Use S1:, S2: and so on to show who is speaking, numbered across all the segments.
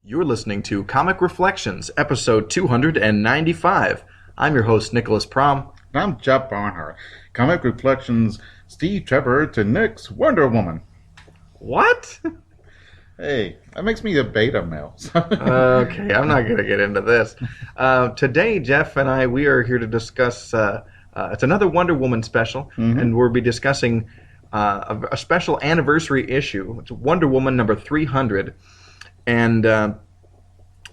S1: You're listening to Comic Reflections, episode 295. I'm your host, Nicholas Prom.
S2: And I'm Jeff Barnhart. Comic Reflections, Steve Trevor to Nick's Wonder Woman.
S1: What?
S2: Hey, that makes me a beta male.
S1: Okay, I'm not going to get into this. Today, Jeff and we are here to discuss, it's another Wonder Woman special, and we'll be discussing a special anniversary issue. It's Wonder Woman number 300. And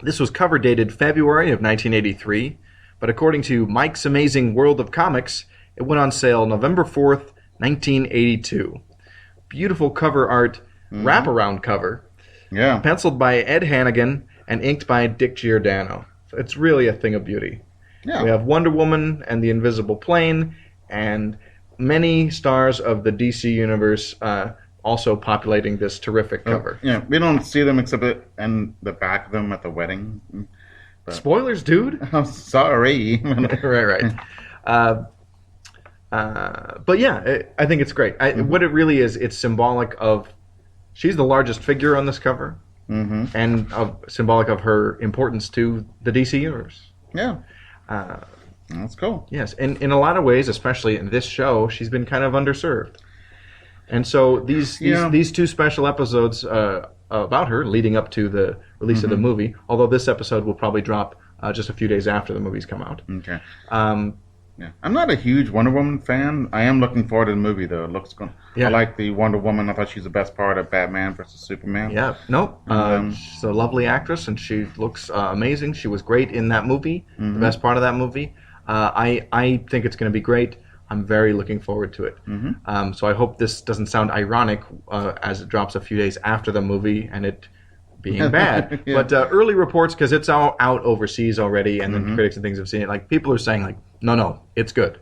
S1: this was cover dated February of 1983, but according to Mike's Amazing World of Comics, it went on sale November 4th, 1982. Beautiful cover art, wraparound cover, penciled by Ed Hannigan and inked by Dick Giordano. So it's really a thing of beauty.
S2: Yeah.
S1: We have Wonder Woman and the Invisible Plane, and many stars of the DC Universe also populating this terrific cover.
S2: Yeah, we don't see them except in the back of them at the wedding. But...
S1: Spoilers, dude.
S2: I'm sorry.
S1: right. But yeah, I think it's great. What it really is, it's symbolic of... She's the largest figure on this cover, and symbolic of her importance to the DC Universe.
S2: Yeah. That's cool.
S1: Yes, and in a lot of ways, especially in this show, she's been kind of underserved. And so these two special episodes about her leading up to the release of the movie, although this episode will probably drop just a few days after the movies come out.
S2: Okay. Yeah, I'm not a huge Wonder Woman fan. I am looking forward to the movie, though. It looks good. Yeah. I like the Wonder Woman. I thought she's the best part of Batman versus Superman.
S1: Yeah, she's a lovely actress, and she looks amazing. She was great in that movie, the best part of that movie. I think it's going to be great. I'm very looking forward to it. So I hope this doesn't sound ironic as it drops a few days after the movie and it being bad.
S2: Yeah.
S1: But early reports, because it's all out overseas already, and then critics and things have seen it, like people are saying, like, no, it's good.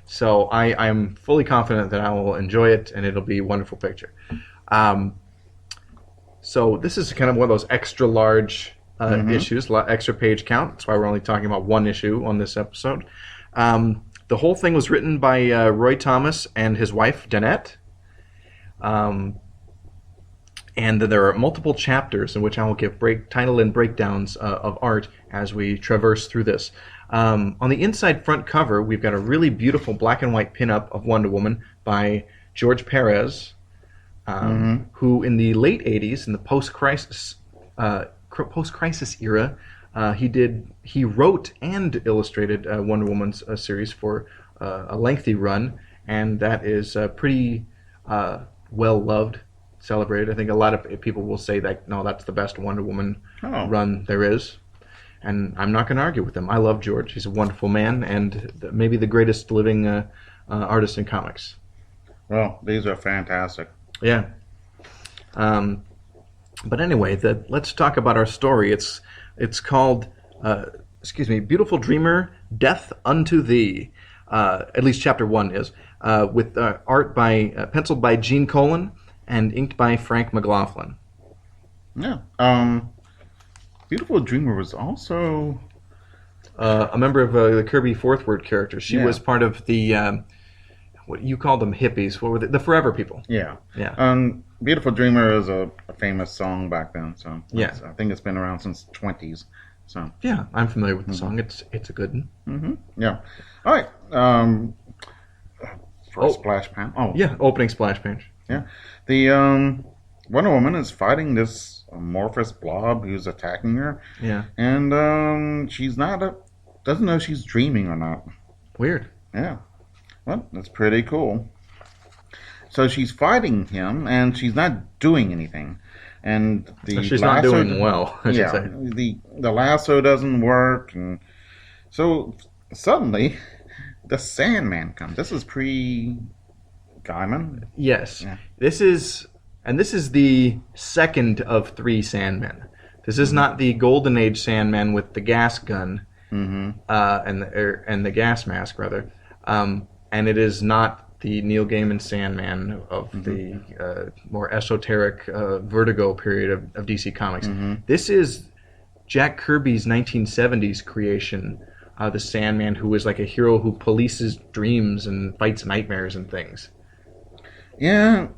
S1: So I'm fully confident that I will enjoy it, and it'll be a wonderful picture. So this is kind of one of those extra large issues, extra page count. That's why we're only talking about one issue on this episode. The whole thing was written by Roy Thomas and his wife, Danette. And there are multiple chapters in which I will give title and breakdowns of art as we traverse through this. On the inside front cover, we've got a really beautiful black and white pinup of Wonder Woman by George Perez, who in the late 80s, in the post-crisis era, he wrote and illustrated Wonder Woman's series for a lengthy run, and that is pretty well loved, celebrated. I think a lot of people will say that no, that's the best Wonder Woman run there is, and I'm not going to argue with them. I love George; he's a wonderful man, and maybe the greatest living artist in comics.
S2: Well, these are fantastic.
S1: Yeah. But anyway, let's talk about our story. It's called, Beautiful Dreamer, Death Unto Thee. At least chapter 1 is, with art penciled by Gene Colan and inked by Frank McLaughlin.
S2: Yeah. Beautiful Dreamer was also...
S1: a member of the Kirby Fourth Word character. She was part of the, what you called them, hippies. What were they? The Forever People.
S2: Yeah.
S1: Yeah.
S2: Beautiful Dreamer is a famous song back then, so
S1: yeah.
S2: I think it's been around since the 20s. So
S1: yeah, I'm familiar with the song. It's a good one.
S2: Yeah. All right. First splash page. Oh.
S1: Yeah, opening splash page.
S2: Yeah. The Wonder Woman is fighting this amorphous blob who's attacking her.
S1: Yeah.
S2: And she's doesn't know if she's dreaming or not.
S1: Weird.
S2: Yeah. Well, that's pretty cool. So she's fighting him, and she's not doing anything. And
S1: she's not doing well, I should say.
S2: The lasso doesn't work, and so suddenly the Sandman comes. This is pre-Gaiman.
S1: Yes.
S2: Yeah.
S1: This is the second of 3 Sandmen. This is not the Golden Age Sandman with the gas gun and the gas mask, rather. And it is not the Neil Gaiman Sandman of the more esoteric Vertigo period of DC Comics. This is Jack Kirby's 1970s creation, the Sandman, who is like a hero who polices dreams and fights nightmares and things.
S2: Yeah.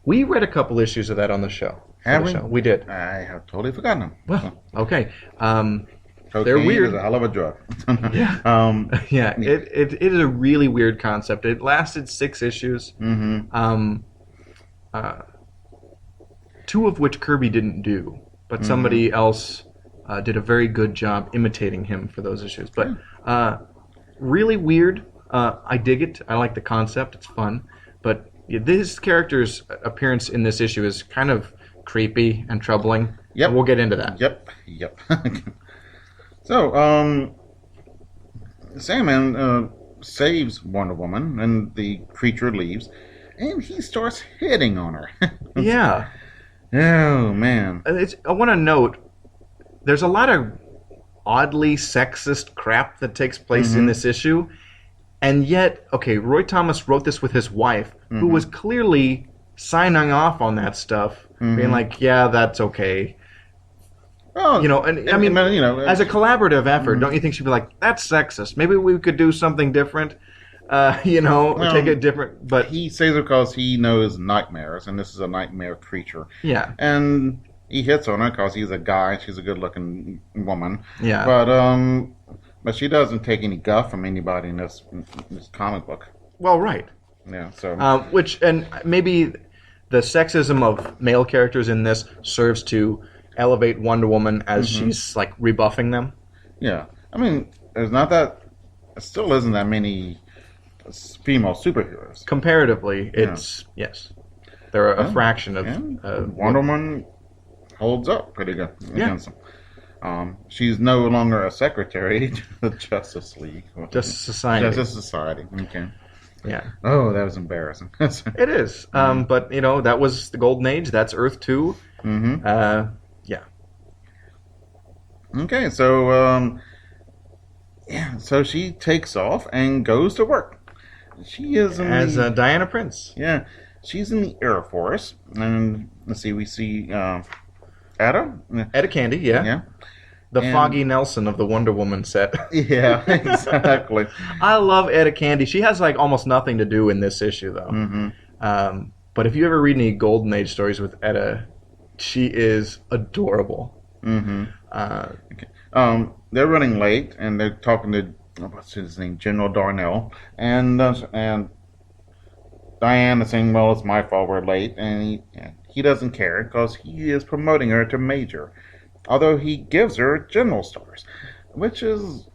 S1: We read a couple issues of that on the show. for the show. We did.
S2: I have totally forgotten them.
S1: Well, okay.
S2: Cocaine
S1: they're weird.
S2: Is a hell of a drug.
S1: Yeah. Yeah. It is a really weird concept. It lasted 6 issues.
S2: Mm-hmm.
S1: 2 of which Kirby didn't do, but somebody else did a very good job imitating him for those issues. But really weird. I dig it. I like the concept. It's fun. But this character's appearance in this issue is kind of creepy and troubling.
S2: Yep.
S1: And we'll get into that.
S2: Yep. So, Sandman saves Wonder Woman, and the creature leaves, and he starts hitting on her.
S1: Yeah.
S2: Oh, man.
S1: I want to note, there's a lot of oddly sexist crap that takes place in this issue, and yet, okay, Roy Thomas wrote this with his wife, who was clearly signing off on that stuff, being like, yeah, that's okay.
S2: Well,
S1: and I mean, as a collaborative effort, don't you think she'd be like, that's sexist? Maybe we could do something different, take it different. But
S2: he says it because he knows nightmares, and this is a nightmare creature.
S1: Yeah.
S2: And he hits on her because he's a guy, she's a good-looking woman.
S1: Yeah.
S2: But she doesn't take any guff from anybody in this comic book.
S1: Well, right.
S2: Yeah, so...
S1: and maybe the sexism of male characters in this serves to elevate Wonder Woman as she's, like, rebuffing them.
S2: Yeah. I mean, there still isn't that many female superheroes.
S1: Comparatively, yes. They're a fraction of...
S2: Wonder Woman holds up pretty good against them. She's no longer a secretary to the Justice League.
S1: Justice Society.
S2: Justice Society, okay.
S1: Yeah.
S2: Oh, that was embarrassing.
S1: It is. But, that was the Golden Age. That's Earth 2. Yeah.
S2: Okay, so, so she takes off and goes to work. She is
S1: as Diana Prince.
S2: Yeah. She's in the Air Force. And, let's see, we see Etta
S1: Candy, yeah. The Foggy Nelson of the Wonder Woman set.
S2: Yeah, exactly.
S1: I love Etta Candy. She has like almost nothing to do in this issue, though. But if you ever read any Golden Age stories with Etta, she is adorable.
S2: They're running late, and they're talking to what's his name, General Darnell, and Diane is saying, "Well, it's my fault we're late," and he doesn't care because he is promoting her to major. Although he gives her general stars, which is,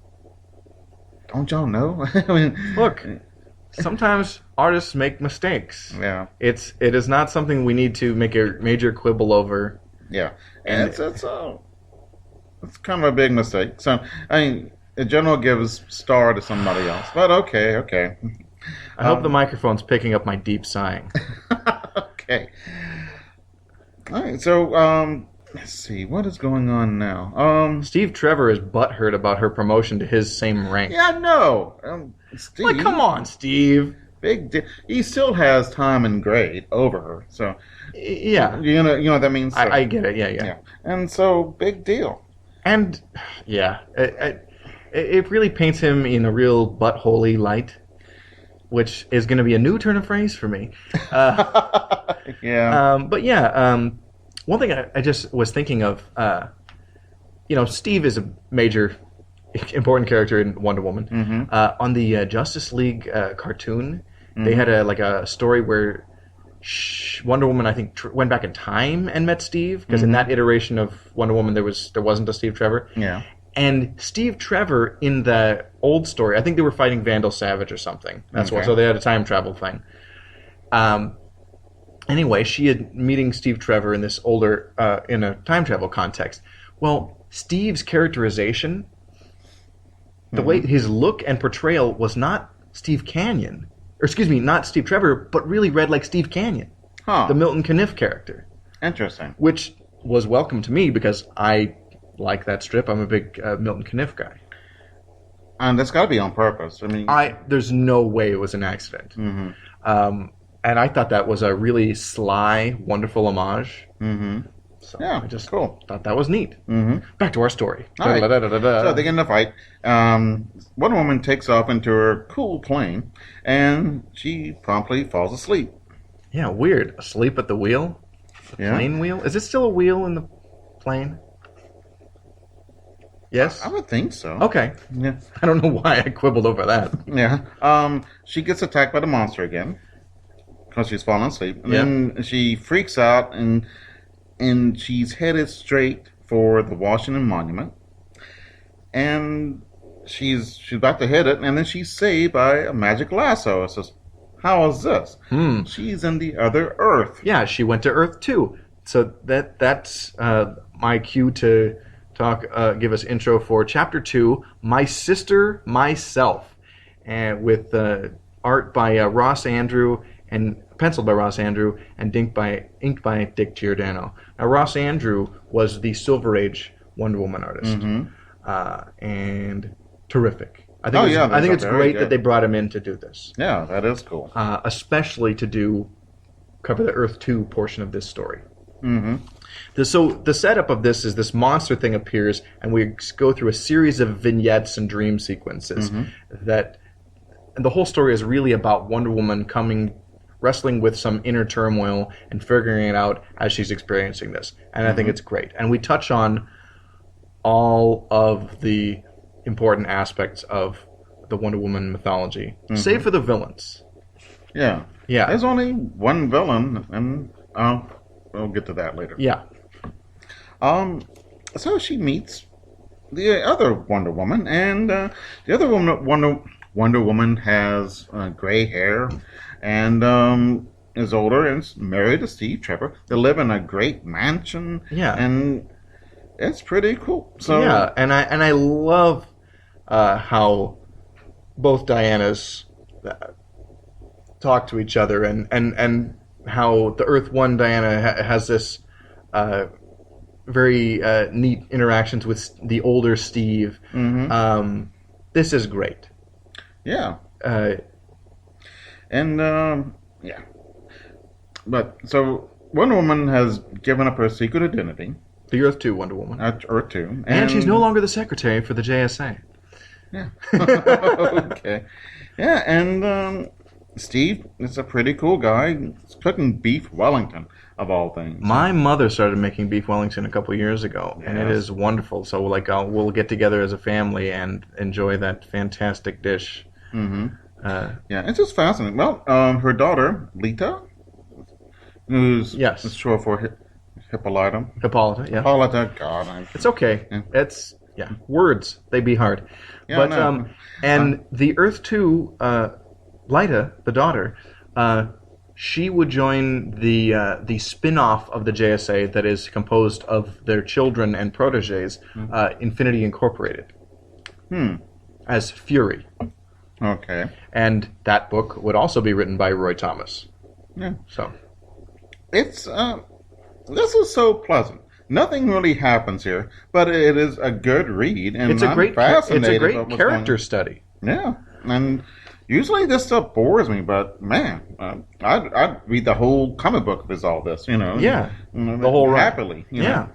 S2: don't y'all know? I mean,
S1: look, sometimes artists make mistakes.
S2: Yeah,
S1: it is not something we need to make a major quibble over.
S2: Yeah, and it's kind of a big mistake. So I mean, the general gives star to somebody else, but okay.
S1: I hope the microphone's picking up my deep sighing.
S2: Okay. All right, so let's see, what is going on now?
S1: Steve Trevor is butthurt about her promotion to his same rank.
S2: Yeah, no. Steve.
S1: Like, come on, Steve.
S2: Big deal. He still has time and grade over her, so.
S1: Yeah.
S2: You know what that means? So,
S1: I get it, yeah.
S2: And so, big deal.
S1: And, yeah, it really paints him in a real buttholey light, which is going to be a new turn of phrase for me.
S2: Yeah.
S1: But yeah, one thing I just was thinking of, Steve is a major, important character in Wonder Woman. On the Justice League cartoon, they had a story where Wonder Woman, I think, went back in time and met Steve, because in that iteration of Wonder Woman, there wasn't a Steve Trevor.
S2: Yeah.
S1: And Steve Trevor in the old story, I think they were fighting Vandal Savage or something. That's why. So they had a time travel thing. Anyway, she had meeting Steve Trevor in this older, in a time travel context. Well, Steve's characterization, the way his look and portrayal was not Steve Canyon, not Steve Trevor, but really read like Steve Canyon, the Milton Caniff character.
S2: Interesting.
S1: Which was welcome to me because I like that strip. I'm a big Milton Caniff guy.
S2: And that's got to be on purpose. I mean,
S1: there's no way it was an accident. And I thought that was a really sly, wonderful homage. So
S2: yeah,
S1: I just
S2: cool.
S1: thought that was neat. Back to our story.
S2: Right. So they get in a fight. Wonder Woman takes off into her cool plane, and she promptly falls asleep.
S1: Yeah, weird. Asleep at the wheel? Plane wheel? Is it still a wheel in the plane? Yes?
S2: I would think so.
S1: Okay.
S2: Yeah.
S1: I don't know why I quibbled over that.
S2: Yeah. She gets attacked by the monster again because she's fallen asleep. And then she freaks out and she's headed straight for the Washington Monument. And she's about to hit it, and then she's saved by a magic lasso. It says, how is this? She's in the other Earth.
S1: Yeah, she went to Earth too. So that's my cue to give us intro for Chapter 2, My Sister, Myself, and with art by Ross Andrew and penciled by Ross Andrew and inked by Dick Giordano. Now, Ross Andrew was the Silver Age Wonder Woman artist, and terrific. I think it's great that they brought him in to do this.
S2: Yeah, that is cool.
S1: Especially to cover the Earth 2 portion of this story. So the setup of this is this monster thing appears, and we go through a series of vignettes and dream sequences. And the whole story is really about Wonder Woman wrestling with some inner turmoil and figuring it out as she's experiencing this. And I think it's great. And we touch on all of the important aspects of the Wonder Woman mythology, save for the villains.
S2: Yeah. There's only one villain, and we'll get to that later.
S1: Yeah.
S2: So she meets the other Wonder Woman, and the other Wonder Woman has gray hair, and is older and is married to Steve Trevor. They live in a great mansion.
S1: Yeah.
S2: And it's pretty cool. So
S1: yeah, and I love how both Dianas talk to each other, and how the Earth 1 Diana has this very neat interactions with the older Steve. This is great.
S2: Yeah. But so Wonder Woman has given up her secret identity.
S1: The Earth 2 Wonder Woman.
S2: Earth 2.
S1: And she's no longer the secretary for the JSA.
S2: Yeah. Okay. Yeah, and Steve is a pretty cool guy. He's cooking beef Wellington, of all things.
S1: My mother started making beef Wellington a couple of years ago, and it is wonderful. So we'll get together as a family and enjoy that fantastic dish.
S2: Yeah, it's just fascinating. Well, her daughter, Lita, who's short for Hippolyta.
S1: Hippolyta, yeah.
S2: Hippolyta, God.
S1: It's okay. Yeah. It's, words, they be hard. Yeah, but, and the Earth 2, Lita, the daughter, she would join the spin-off of the JSA that is composed of their children and proteges, Infinity Incorporated, as Fury.
S2: Okay.
S1: And that book would also be written by Roy Thomas.
S2: Yeah.
S1: So
S2: it's this is so pleasant. Nothing really happens here, but it is a good read, and
S1: it's a great character study.
S2: Yeah, and usually this stuff bores me, but man, I'd read the whole comic book if it's all this,
S1: Yeah, the whole run.
S2: Happily, know.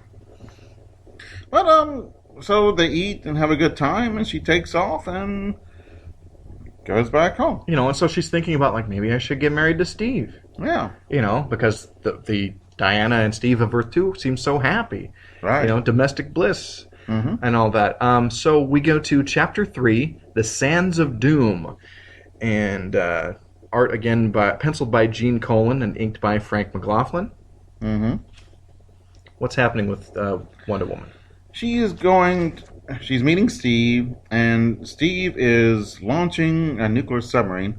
S2: But so they eat and have a good time, and she takes off and goes back home.
S1: And so she's thinking about, like, maybe I should get married to Steve.
S2: Yeah.
S1: Because the Diana and Steve of Earth 2 seem so happy.
S2: Right.
S1: Domestic bliss and all that. So we go to Chapter 3, The Sands of Doom. And art, again, penciled by Gene Colan and inked by Frank McLaughlin. What's happening with Wonder Woman?
S2: She's meeting Steve, and Steve is launching a nuclear submarine.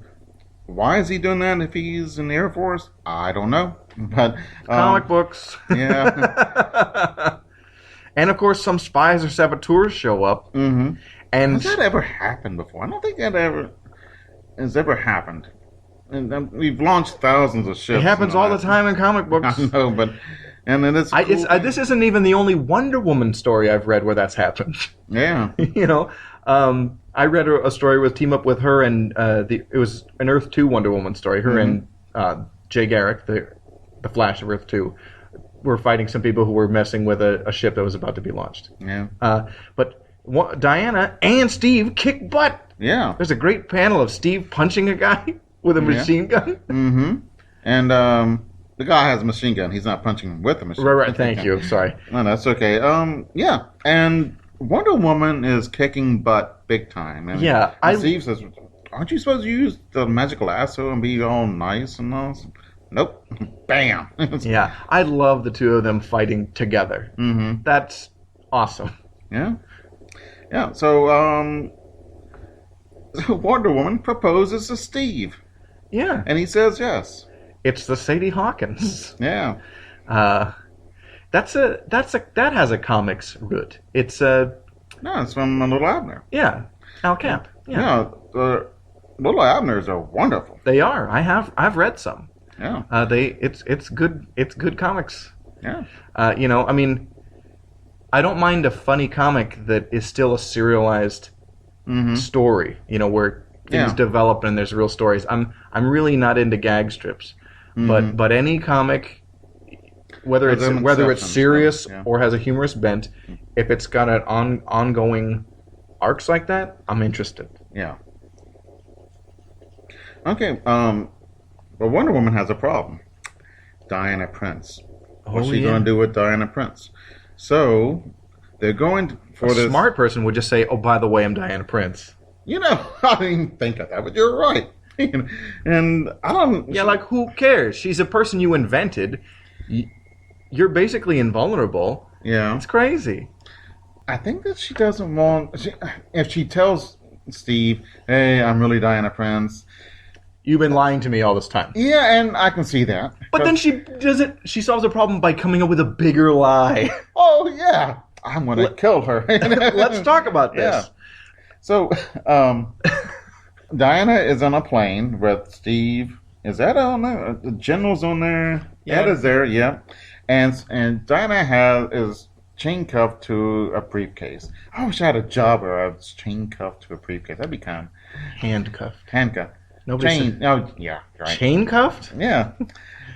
S2: Why is he doing that if he's in the Air Force? I don't know. But
S1: comic books.
S2: Yeah.
S1: And of course, some spies or saboteurs show up.
S2: And has
S1: that
S2: ever happened before? I don't think that has ever happened. And we've launched thousands of ships.
S1: It happens all the time in comic books.
S2: I know, but and then it's cool.
S1: This isn't even the only Wonder Woman story I've read where that's happened.
S2: Yeah.
S1: I read a story with team up with her, and it was an Earth 2 Wonder Woman story. Her and Jay Garrick, the Flash of Earth 2, were fighting some people who were messing with a ship that was about to be launched.
S2: Yeah.
S1: But Diana and Steve kick butt.
S2: Yeah.
S1: There's a great panel of Steve punching a guy with a machine gun.
S2: And the guy has a machine gun. He's not punching him with a machine gun.
S1: Right. Thank you. Sorry.
S2: No, that's okay. Yeah, and Wonder Woman is kicking butt big time. And
S1: Yeah,
S2: Steve says, "Aren't you supposed to use the magical lasso and be all nice and all?" Nope. Bam.
S1: Yeah, I love the two of them fighting together.
S2: Mm-hmm.
S1: That's awesome.
S2: Yeah. Yeah. So, Wonder Woman proposes to Steve,
S1: Yeah,
S2: and he says yes.
S1: it's the Sadie Hawkins.
S2: Yeah.
S1: That has a comics root. It's a
S2: No, it's from Little Abner.
S1: Al Camp. Yeah,
S2: Yeah. The Little Abners are wonderful.
S1: they are. I've read some.
S2: Yeah.
S1: It's good. It's good comics.
S2: Yeah.
S1: I mean, I don't mind a funny comic that is still a serialized
S2: Mm-hmm.
S1: story. Where things
S2: Yeah.
S1: develop and there's real stories. I'm really not into gag strips, but any comic, whether
S2: There's
S1: it's
S2: them
S1: whether
S2: exceptions,
S1: it's serious
S2: yeah.
S1: or has a humorous bent, if it's got an ongoing arcs like that, I'm interested.
S2: Yeah. Okay. But Wonder Woman has a problem. Diana Prince. What's she going to do with Diana Prince? So they're going for
S1: A
S2: this.
S1: smart person would just say, "Oh, by the way, I'm Diana Prince."
S2: I didn't think of that, but you're right. And I don't.
S1: Yeah, like who cares? She's a person you invented. You're basically invulnerable.
S2: Yeah.
S1: It's crazy.
S2: I think that she doesn't want. If she tells Steve, "Hey, I'm really Diana Prince,"
S1: You've been lying to me all this time.
S2: yeah, and I can see that.
S1: But then she does it. She solves the problem by coming up with a bigger lie.
S2: Oh yeah, I'm gonna kill her.
S1: Let's talk about this.
S2: Yeah. So, Diana is on a plane with Steve. Is that on there? The general's on there.
S1: Yeah.
S2: Ed is there. Yeah, and Diana is chain cuffed to a briefcase. I wish I had a job where I was chain cuffed to a briefcase. That'd be kind of
S1: Handcuffed.
S2: handcuffed.
S1: Nobody
S2: Chain. Oh yeah, right.
S1: Chain cuffed?
S2: Yeah.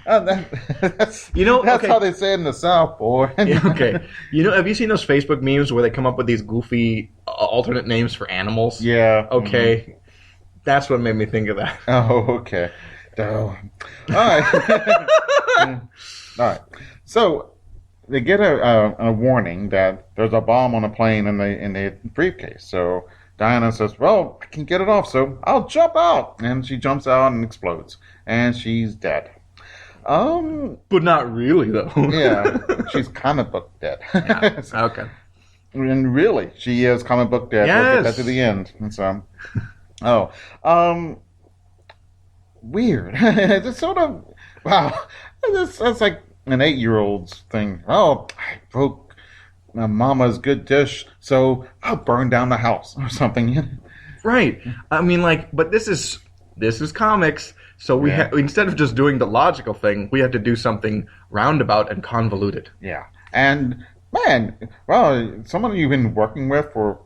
S2: That's
S1: okay.
S2: how they say it in the South, boy.
S1: Yeah, okay. Have you seen those Facebook memes where they come up with these goofy alternate names for animals?
S2: Yeah.
S1: Okay. That's what made me think of that.
S2: Oh, okay. Oh. All right. All right. So they get a warning that there's a bomb on a plane in the briefcase. So Diana says, "Well, I can get it off, so I'll jump out." And she jumps out and explodes, and she's dead.
S1: But not really, though.
S2: Yeah, she's comic book dead.
S1: Yeah. Okay.
S2: And really, she is comic book dead. We'll get that
S1: Yes.
S2: to the end. And so, weird. It's sort of, wow. That's like an 8-year-old's thing. Oh, I broke my mama's good dish, so I'll burn down the house or something.
S1: Right. I mean, but this is comics, so we
S2: Yeah.
S1: instead of just doing the logical thing, we have to do something roundabout and convoluted.
S2: Yeah. And, man, well, someone you've been working with for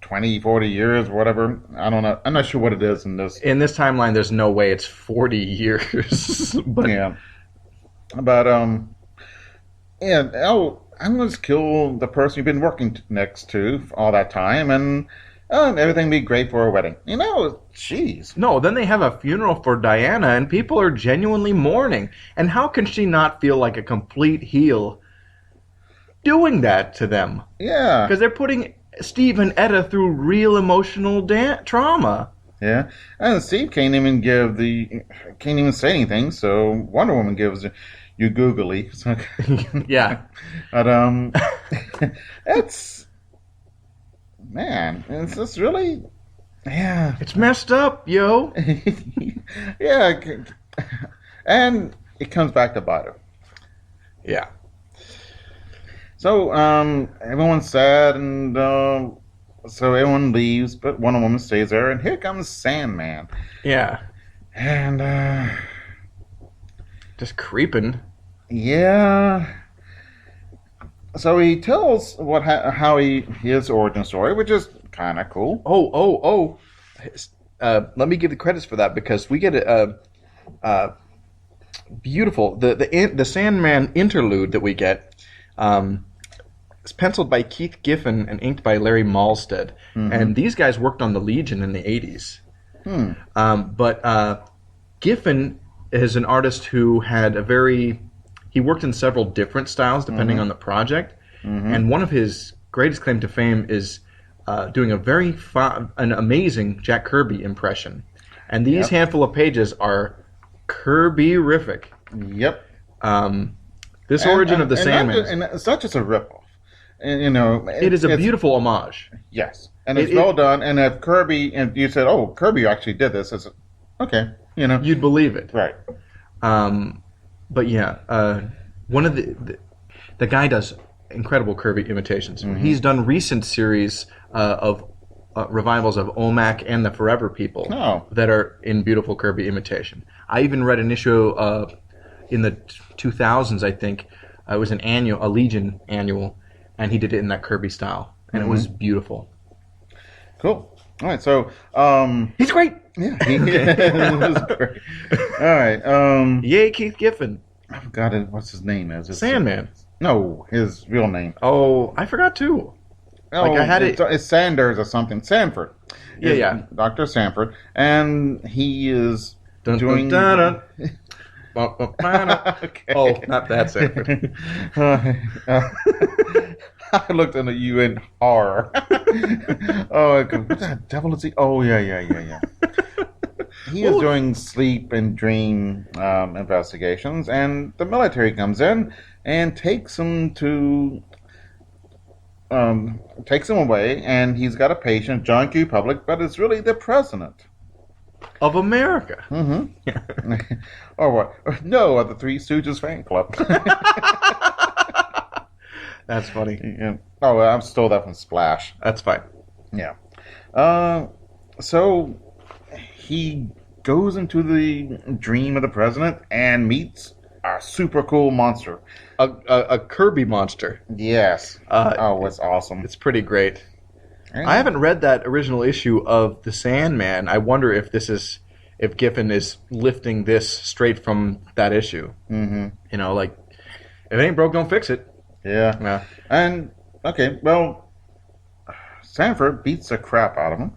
S2: 20, 40 years, whatever. I don't know. I'm not sure what it is in this.
S1: In this timeline, there's no way it's 40 years. But
S2: Yeah. But, yeah, I'm going to kill the person you've been working next to all that time, and everything be great for a wedding. Jeez.
S1: no, then they have a funeral for Diana, and people are genuinely mourning. And how can she not feel like a complete heel doing that to them?
S2: Yeah.
S1: Because they're putting Steve and Etta through real emotional trauma.
S2: Yeah. And Steve can't even say anything, so Wonder Woman gives you googly. So,
S1: Yeah.
S2: but, it's just really, yeah.
S1: It's messed up, yo.
S2: Yeah. And it comes back to bite her.
S1: Yeah.
S2: So, everyone's sad, and so everyone leaves, but Wonder Woman stays there, and here comes Sandman.
S1: Yeah.
S2: And,
S1: Just creeping.
S2: yeah. So he tells his origin story, which is kind of cool.
S1: Let me give the credits for that, because we get a beautiful the Sandman Interlude that we get. It's penciled by Keith Giffen and inked by Larry Malstead.
S2: Mm-hmm.
S1: And these guys worked on the Legion in the 80s. But Giffen is an artist who had he worked in several different styles depending on the project, and one of his greatest claim to fame is doing an amazing Jack Kirby impression. And these handful of pages are Kirby-rific.
S2: Yep.
S1: This origin of the Sandman.
S2: And it's not just a ripoff. And,
S1: it is a beautiful homage.
S2: Yes. And it's well done. And if Kirby, and you said, oh, Kirby actually did this, it's okay,
S1: You'd believe it.
S2: Right.
S1: But yeah, one of the guy does incredible Kirby imitations. He's done recent series of revivals of OMAC and the Forever People that are in beautiful Kirby imitation. I even read an issue in the 2000s, I think. It was a Legion annual, and he did it in that Kirby style, and it was beautiful.
S2: Cool. All right, so
S1: he's great.
S2: Yeah, he was great. All right.
S1: Yay, Keith Giffen.
S2: I forgot what his name is.
S1: Sandman.
S2: No, his real name.
S1: Oh, I forgot too.
S2: Oh, I had it's Sanders or something. Sanford.
S1: Yeah.
S2: Dr. Sanford, and he is doing.
S1: Okay. Oh, not that Sanford.
S2: I looked at you in horror. Oh, what the devil is he? Oh, yeah. He is doing sleep and dream investigations, and the military comes in and takes him away, and he's got a patient, John Q. Public, but it's really the president
S1: of America.
S2: Or what? No, of the Three Stooges fan club.
S1: That's funny.
S2: Yeah. Oh, I stole that from Splash.
S1: That's fine.
S2: Yeah. So he goes into the dream of the president and meets a super cool monster.
S1: A Kirby monster.
S2: Yes. It's awesome.
S1: It's pretty great. I haven't read that original issue of the Sandman. I wonder if Giffen is lifting this straight from that issue. Mm-hmm. Like, if it ain't broke, don't fix it.
S2: Yeah. And, okay, well, Sanford beats the crap out of him,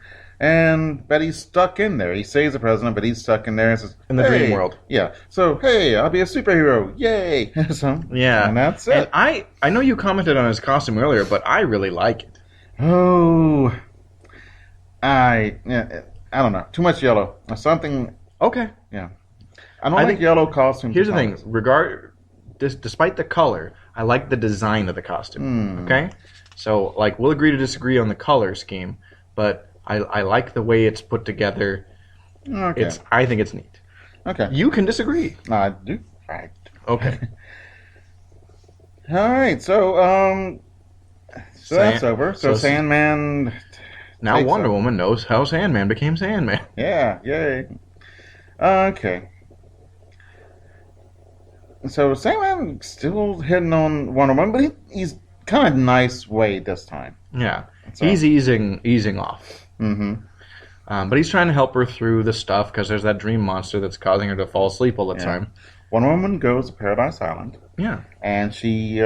S2: but he's stuck in there. He saves the president, but he's stuck in there and says,
S1: in the dream world.
S2: Yeah. So, hey, I'll be a superhero. Yay. So,
S1: yeah.
S2: And that's it.
S1: And I know you commented on his costume earlier, but I really like it.
S2: Oh, I don't know. Too much yellow. Or something.
S1: Okay.
S2: Yeah. I don't like yellow costumes.
S1: Here's the thing. Despite the color, I like the design of the costume. Okay? So, like, we'll agree to disagree on the color scheme, but I like the way it's put together.
S2: Okay.
S1: I think it's neat.
S2: Okay.
S1: You can disagree.
S2: I do. Right.
S1: Okay.
S2: All right. So that's over. So Sandman.
S1: Now Wonder Woman knows how Sandman became Sandman.
S2: Yeah. Yay. Okay. So Sandman still hitting on Wonder Woman, but he's kind of nice way this time.
S1: Yeah. So. He's easing off.
S2: Mm-hmm.
S1: But he's trying to help her through the stuff because there's that dream monster that's causing her to fall asleep all the time.
S2: Wonder Woman goes to Paradise Island.
S1: Yeah.
S2: And she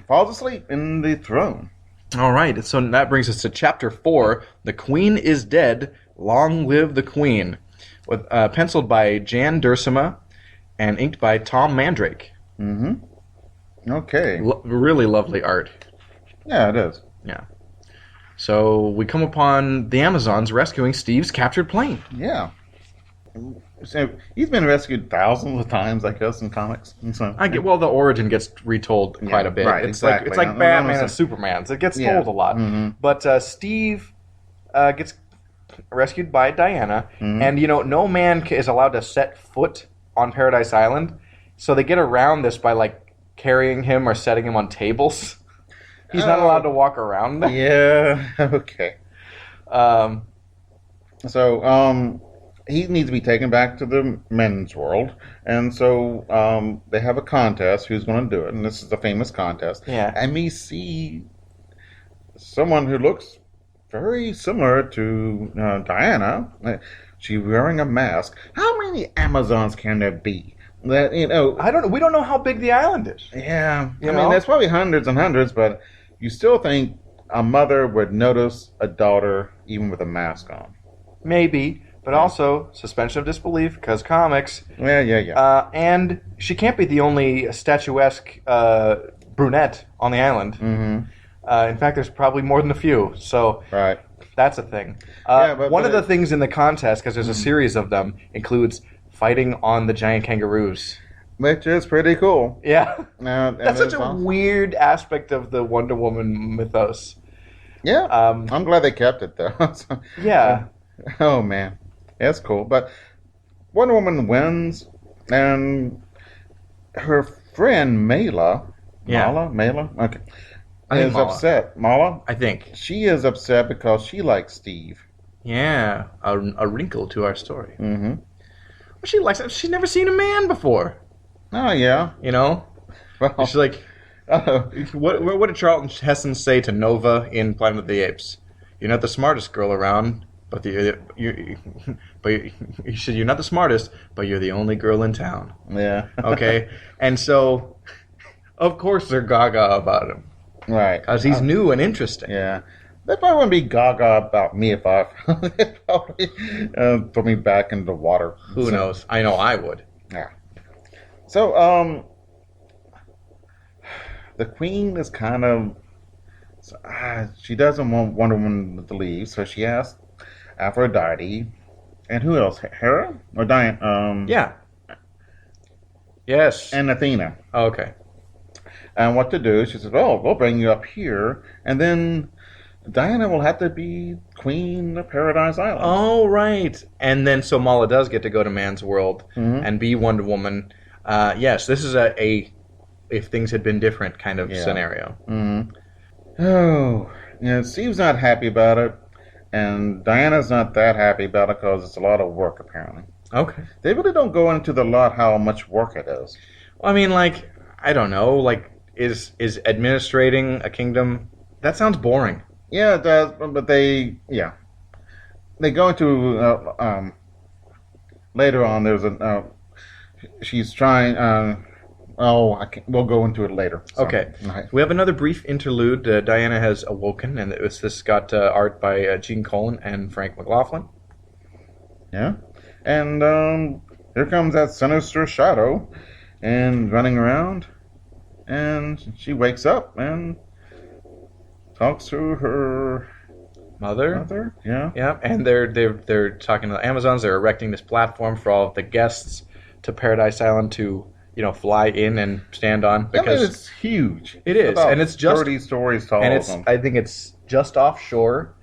S2: falls asleep in the throne.
S1: All right. So that brings us to Chapter 4, The Queen is Dead, Long Live the Queen, with penciled by Jan Duursema and inked by Tom Mandrake.
S2: Mm-hmm. Okay.
S1: Really lovely art.
S2: Yeah, it is.
S1: Yeah. So we come upon the Amazons rescuing Steve's captured plane.
S2: Yeah. So he's been rescued thousands of times, I guess, in comics. So,
S1: the origin gets retold quite a bit.
S2: Right,
S1: it's
S2: exactly.
S1: It's like Batman and Superman's. It gets told a lot.
S2: Mm-hmm.
S1: But Steve gets rescued by Diana, and no man is allowed to set foot on Paradise Island, so they get around this by like carrying him or setting him on tables. He's not allowed to walk around there.
S2: Yeah. Okay. So he needs to be taken back to the men's world, and so they have a contest. Who's going to do it? And this is a famous contest.
S1: Yeah.
S2: And we see someone who looks very similar to Diana. She's wearing a mask. How many Amazons can there be? That
S1: I don't know. We don't know how big the island is.
S2: Yeah. I mean, there's probably hundreds and hundreds, but you still think a mother would notice a daughter even with a mask on.
S1: Maybe. but also suspension of disbelief because comics.
S2: Yeah.
S1: And she can't be the only statuesque brunette on the island.
S2: Mm-hmm.
S1: In fact, there's probably more than a few. So
S2: Right.
S1: that's a thing. One of the things in the contest, because there's a series of them, includes fighting on the giant kangaroos.
S2: Which is pretty cool.
S1: Yeah.
S2: That's
S1: such a weird aspect of the Wonder Woman mythos.
S2: Yeah. I'm glad they kept it, though.
S1: Yeah.
S2: Oh, man. That's cool. But Wonder Woman wins, and her friend Mala...
S1: Yeah.
S2: Mala? Okay.
S1: I think
S2: is
S1: Mala.
S2: upset. Mala?
S1: I think.
S2: She is upset because she likes Steve.
S1: Yeah. A wrinkle to our story.
S2: Mm-hmm.
S1: Well, she likes him. She's never seen a man before.
S2: Oh, yeah.
S1: You know?
S2: Well,
S1: She's like... What did Charlton Heston say to Nova in Planet of the Apes? You're not the smartest girl around, but he said you're not the smartest, but you're the only girl in town.
S2: Yeah.
S1: Okay? And so, of course they're gaga about him.
S2: Right.
S1: Because he's new and interesting.
S2: Yeah. They probably wouldn't be gaga about me if I... They'd probably put me back into the water.
S1: Who knows? I know I would.
S2: Yeah. So, the Queen is kind of... she doesn't want Wonder Woman to leave, so she asks Aphrodite. And who else? Hera? Or Diana?
S1: Yeah. Yes.
S2: And Athena.
S1: Oh, okay.
S2: And what to do. She says, "Oh, we'll bring you up here." And then Diana will have to be Queen of Paradise Island.
S1: Oh, right. And then so Mala does get to go to Man's World and be Wonder Woman. Yes, this is a if things had been different kind of scenario.
S2: Mm-hmm. Oh, Steve's not happy about it. And Diana's not that happy about it because it's a lot of work, apparently.
S1: Okay.
S2: They really don't go into the lot how much work it is.
S1: Well, I mean, like, I don't know. Like, is administrating a kingdom... That sounds boring.
S2: Yeah, it does. But they go into... later on, there's a... she's trying... we'll go into it later. So,
S1: okay.
S2: Right.
S1: We have another brief interlude. Diana has awoken, and this got art by Gene Colan and Frank McLaughlin.
S2: Yeah. And here comes that sinister shadow and running around. And she wakes up and talks to her
S1: mother.
S2: Yeah.
S1: Yeah, and they're talking to the Amazons. They're erecting this platform for all of the guests to Paradise Island to... fly in and stand on because
S2: it's huge.
S1: It is, and it's just
S2: 30 stories tall.
S1: And I think it's just offshore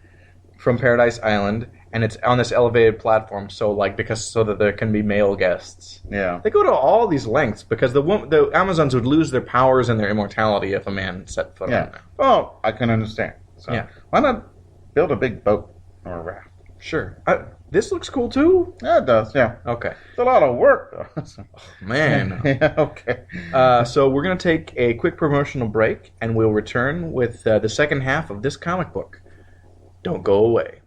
S1: from Paradise Island, and it's on this elevated platform. So that there can be male guests.
S2: Yeah,
S1: they go to all these lengths because the Amazons would lose their powers and their immortality if a man set foot on there.
S2: Well, I can understand. So why not build a big boat or a raft?
S1: Sure. This looks cool too.
S2: Yeah, it does. Yeah.
S1: Okay.
S2: It's a lot of work, though.
S1: Man.
S2: Yeah. Okay.
S1: So we're going to take a quick promotional break, and we'll return with the second half of this comic book. Don't go away.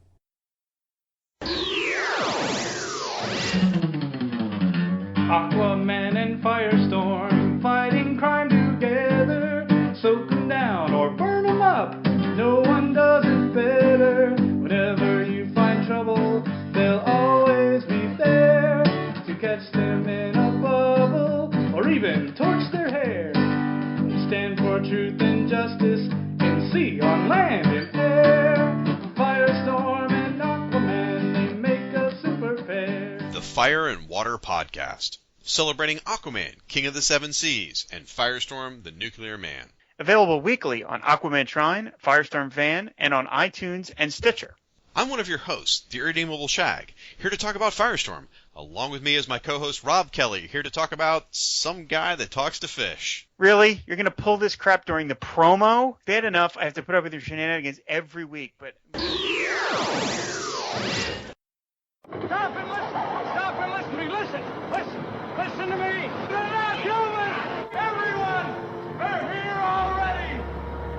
S3: Aquaman and Firestorm fighting crime together. Soak 'em down or burn 'em up. No one does it better. Whenever you find trouble, they'll always be there to catch them in a bubble or even torch their hair. They stand for truth and justice in sea, on land, and air. Firestorm and Aquaman, they make a super pair.
S4: The Fire and Water Podcast, celebrating Aquaman, King of the Seven Seas, and Firestorm, the Nuclear Man.
S5: Available weekly on Aquaman Shrine, Firestorm Fan, and on iTunes and Stitcher.
S4: I'm one of your hosts, the Irredeemable Shag, here to talk about Firestorm. Along with me is my co-host Rob Kelly, here to talk about some guy that talks to fish.
S5: Really? You're going to pull this crap during the promo? Bad enough, I have to put up with your shenanigans every week, but...
S3: Stop and listen! Stop and listen to me! Listen! Listen! Listen to me! They're not human! Everyone! They're here already!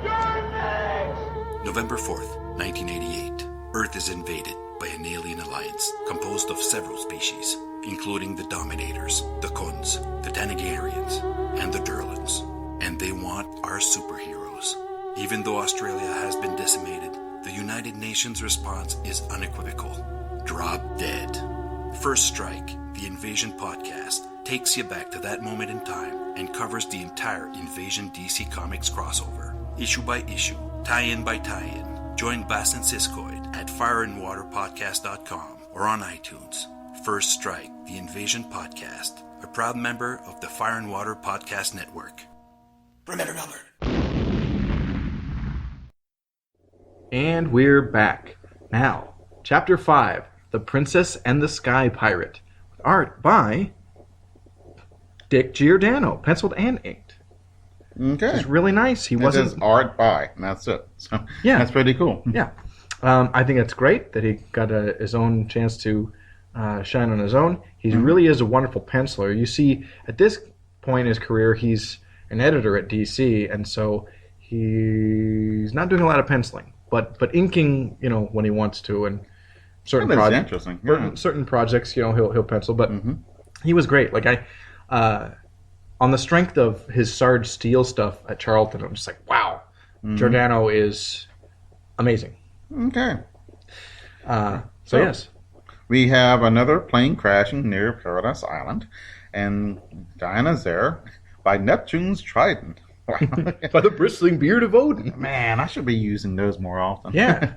S3: You're next!
S6: November 4th, 1988. Earth is invaded by an alien alliance composed of several species, including the Dominators, the Khunds, the Tanagarians, and the Durlans. And they want our superheroes Even though Australia has been decimated, the United Nations response is unequivocal. Drop dead. First Strike, the Invasion podcast, takes you back to that moment in time and covers the entire Invasion DC Comics crossover, issue by issue, tie-in by tie-in. Join Bass and Siskoid at fireandwaterpodcast.com or on iTunes. First Strike, the Invasion podcast, a proud member of the Fire and Water Podcast Network. Remember, Melbourne.
S1: And we're back. Now, Chapter 5, The Princess and the Sky Pirate. With art by Dick Giordano, penciled and inked.
S2: Okay.
S1: It's really nice. He
S2: It
S1: wasn't...
S2: says art by, and that's it. So
S1: Yeah.
S2: that's pretty cool.
S1: Yeah. I think it's great that he got his own chance to shine on his own. He really is a wonderful penciler. You see, at this point in his career, he's an editor at DC, and so he's not doing a lot of penciling, but inking, when he wants to, and certain
S2: That's
S1: projects.
S2: interesting. Yeah.
S1: Certain projects, he'll pencil, but he was great. Like on the strength of his Sarge Steel stuff at Charlton, I'm just like, wow, Giordano is amazing.
S2: Okay.
S1: So yes.
S2: We have another plane crashing near Paradise Island, and Diana's there by Neptune's trident.
S1: By the bristling beard of Odin.
S2: Man, I should be using those more often.
S1: Yeah.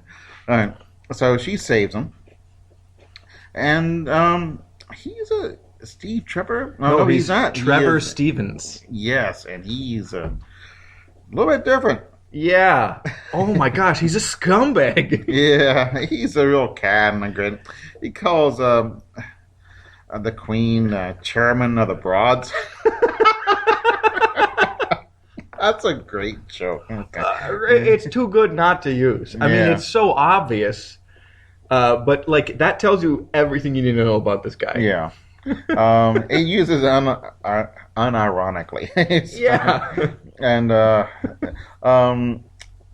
S2: All right. So she saves him, and he's a Steve Trevor.
S1: No,
S2: he's not.
S1: Trevor Stevens.
S2: Yes, and he's a little bit different.
S1: Yeah. Oh my gosh, he's a scumbag.
S2: Yeah, he's a real cat and a great. He calls the queen chairman of the broads. That's a great joke. Okay.
S1: It's too good not to use. I mean, it's so obvious. But like that tells you everything you need to know about this guy.
S2: Yeah. He uses unironically.
S1: Yeah.
S2: And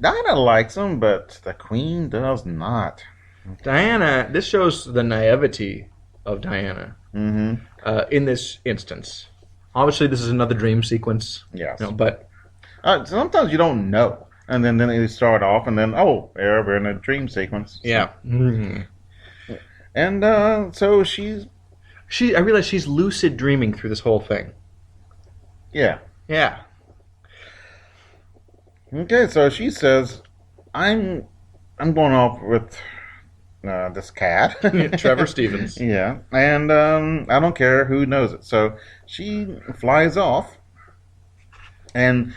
S2: Diana likes him, but the queen does not.
S1: Diana, this shows the naivety of Diana in this instance. Obviously, this is another dream sequence.
S2: Yes.
S1: But
S2: sometimes you don't know. And then they start off, and then, we're in a dream sequence.
S1: Yeah. Mm-hmm.
S2: And so I
S1: realize she's lucid dreaming through this whole thing.
S2: Yeah.
S1: Yeah.
S2: Okay, so she says, I'm going off with this cat.
S1: Trevor Stevens.
S2: Yeah, and I don't care who knows it. So she flies off, and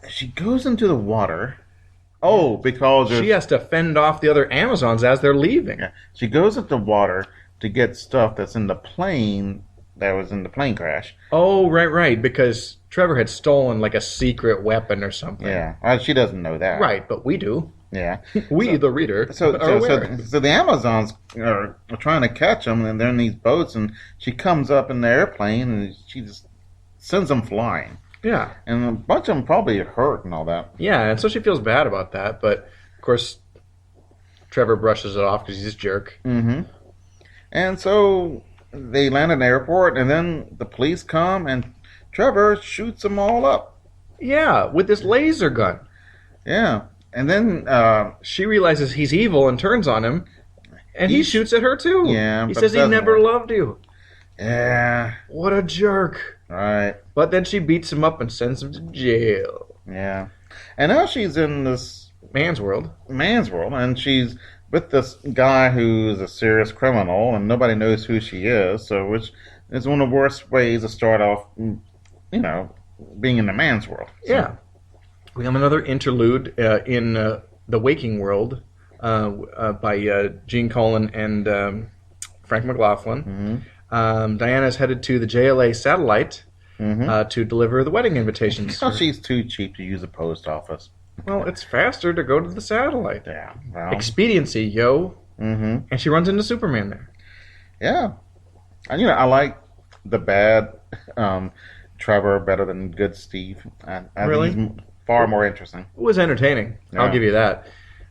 S2: she goes into the water. Oh, because
S1: she has to fend off the other Amazons as they're leaving.
S2: Yeah, she goes into the water to get stuff that's in the plane that was in the plane crash.
S1: Oh, right, because Trevor had stolen like a secret weapon or something.
S2: Yeah, she doesn't know that.
S1: Right, but we do.
S2: Yeah.
S1: The reader,
S2: So
S1: are aware.
S2: so the Amazons are trying to catch them, and they're in these boats, and she comes up in the airplane, and she just sends them flying.
S1: Yeah.
S2: And a bunch of them probably hurt and all that.
S1: Yeah, and so she feels bad about that, but of course Trevor brushes it off because he's a jerk.
S2: Mm-hmm. And so they land in the airport, and then the police come, and Trevor shoots them all up.
S1: Yeah, with this laser gun.
S2: Yeah. And then
S1: she realizes he's evil and turns on him, and he shoots at her too.
S2: Yeah,
S1: he
S2: but
S1: says he
S2: doesn't
S1: never
S2: work.
S1: loved you.
S2: Yeah.
S1: What a jerk.
S2: Right.
S1: But then she beats him up and sends him to jail.
S2: Yeah. And now she's in this
S1: man's world,
S2: and she's with this guy who's a serious criminal, and nobody knows who she is, so which is one of the worst ways to start off, being in the man's world. So.
S1: Yeah. We have another interlude in the waking world by Gene Colan and Frank McLaughlin. Mm-hmm. Diana's headed to the JLA satellite to deliver the wedding invitations.
S2: She's too cheap to use a post office.
S1: Well, it's faster to go to the satellite.
S2: Yeah. Well.
S1: Expediency, yo.
S2: Mm-hmm.
S1: And she runs into Superman there.
S2: Yeah. And, I like the bad Trevor better than good Steve.
S1: Really?
S2: He's far more interesting.
S1: It was entertaining. Yeah. I'll give you that.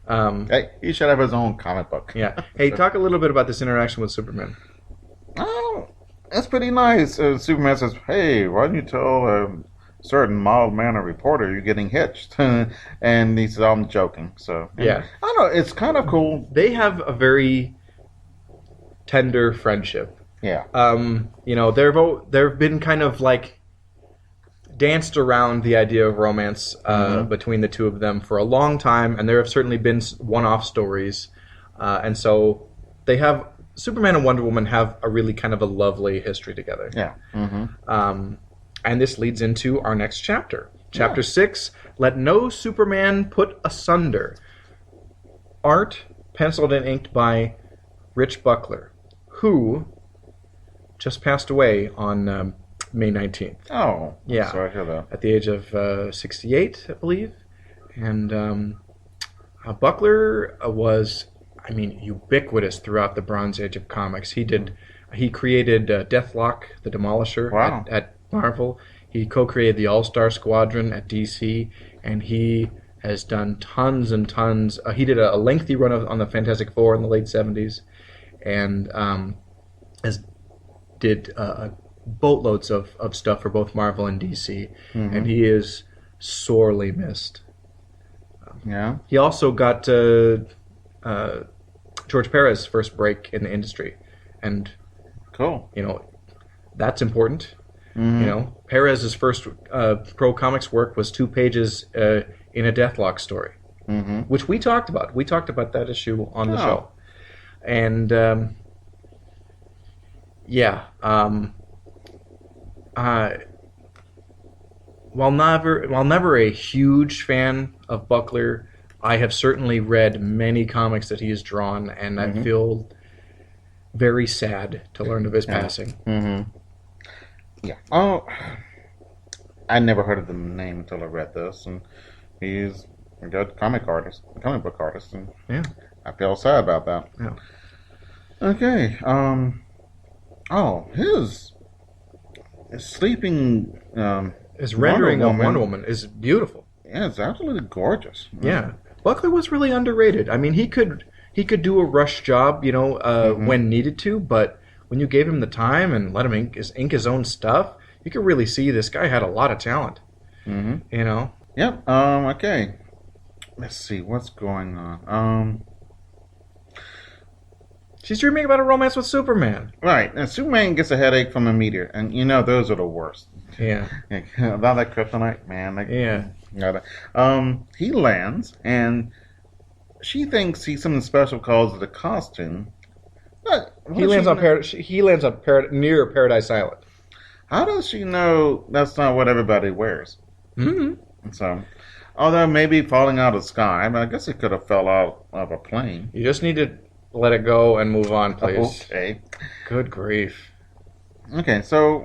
S2: Hey, he should have his own comic book.
S1: Yeah. Hey, talk a little bit about this interaction with Superman.
S2: Oh, that's pretty nice. Superman says, "Hey, why don't you tell certain mild-mannered reporter, you're getting hitched. And he says, I'm joking. So,
S1: Yeah.
S2: I don't know. It's kind of cool.
S1: They have a very tender friendship.
S2: Yeah.
S1: They've been kind of like danced around the idea of romance between the two of them for a long time, and there have certainly been one-off stories, and so they have Superman and Wonder Woman have a really kind of a lovely history together.
S2: Yeah.
S1: And this leads into our next chapter. Chapter 6, Let No Superman Put Asunder. Art penciled and inked by Rich Buckler, who just passed away on May 19th.
S2: Oh.
S1: Yeah.
S2: Sorry to hear that.
S1: At the age of 68, I believe. And Buckler was, ubiquitous throughout the Bronze Age of comics. He created Deathlock, the Demolisher at Marvel. He co-created the All-Star Squadron at DC, and he has done tons and tons. He did a lengthy run on the Fantastic Four in the late 70s, and did boatloads of stuff for both Marvel and DC, and he is sorely missed.
S2: Yeah.
S1: He also got George Perez' first break in the industry, and
S2: Cool.
S1: That's important. Perez's first pro comics work was 2 pages in a Deathlock story, which we talked about. We talked about that issue on the show, and while never a huge fan of Buckler, I have certainly read many comics that he has drawn, and I feel very sad to learn of his passing.
S2: Yeah. Oh, I never heard of the name until I read this, and he's a good comic book artist, and I feel sad about that.
S1: Yeah.
S2: Okay. His sleeping.
S1: His rendering of Wonder Woman is beautiful.
S2: Yeah, it's absolutely gorgeous.
S1: Yeah. Buckler was really underrated. He could do a rush job, when needed to, but when you gave him the time and let him ink his own stuff, you could really see this guy had a lot of talent.
S2: Yep. Okay. Let's see what's going on.
S1: She's dreaming about a romance with Superman.
S2: Right. And Superman gets a headache from a meteor, and those are the worst.
S1: Yeah.
S2: About that kryptonite, man. He lands, and she thinks he's something special, calls it a costume.
S1: He lands near Paradise Island.
S2: How does she know that's not what everybody wears? So, although maybe falling out of the sky, but I guess it could have fell out of a plane.
S1: You just need to let it go and move on, please.
S2: Okay.
S1: Good grief.
S2: Okay, so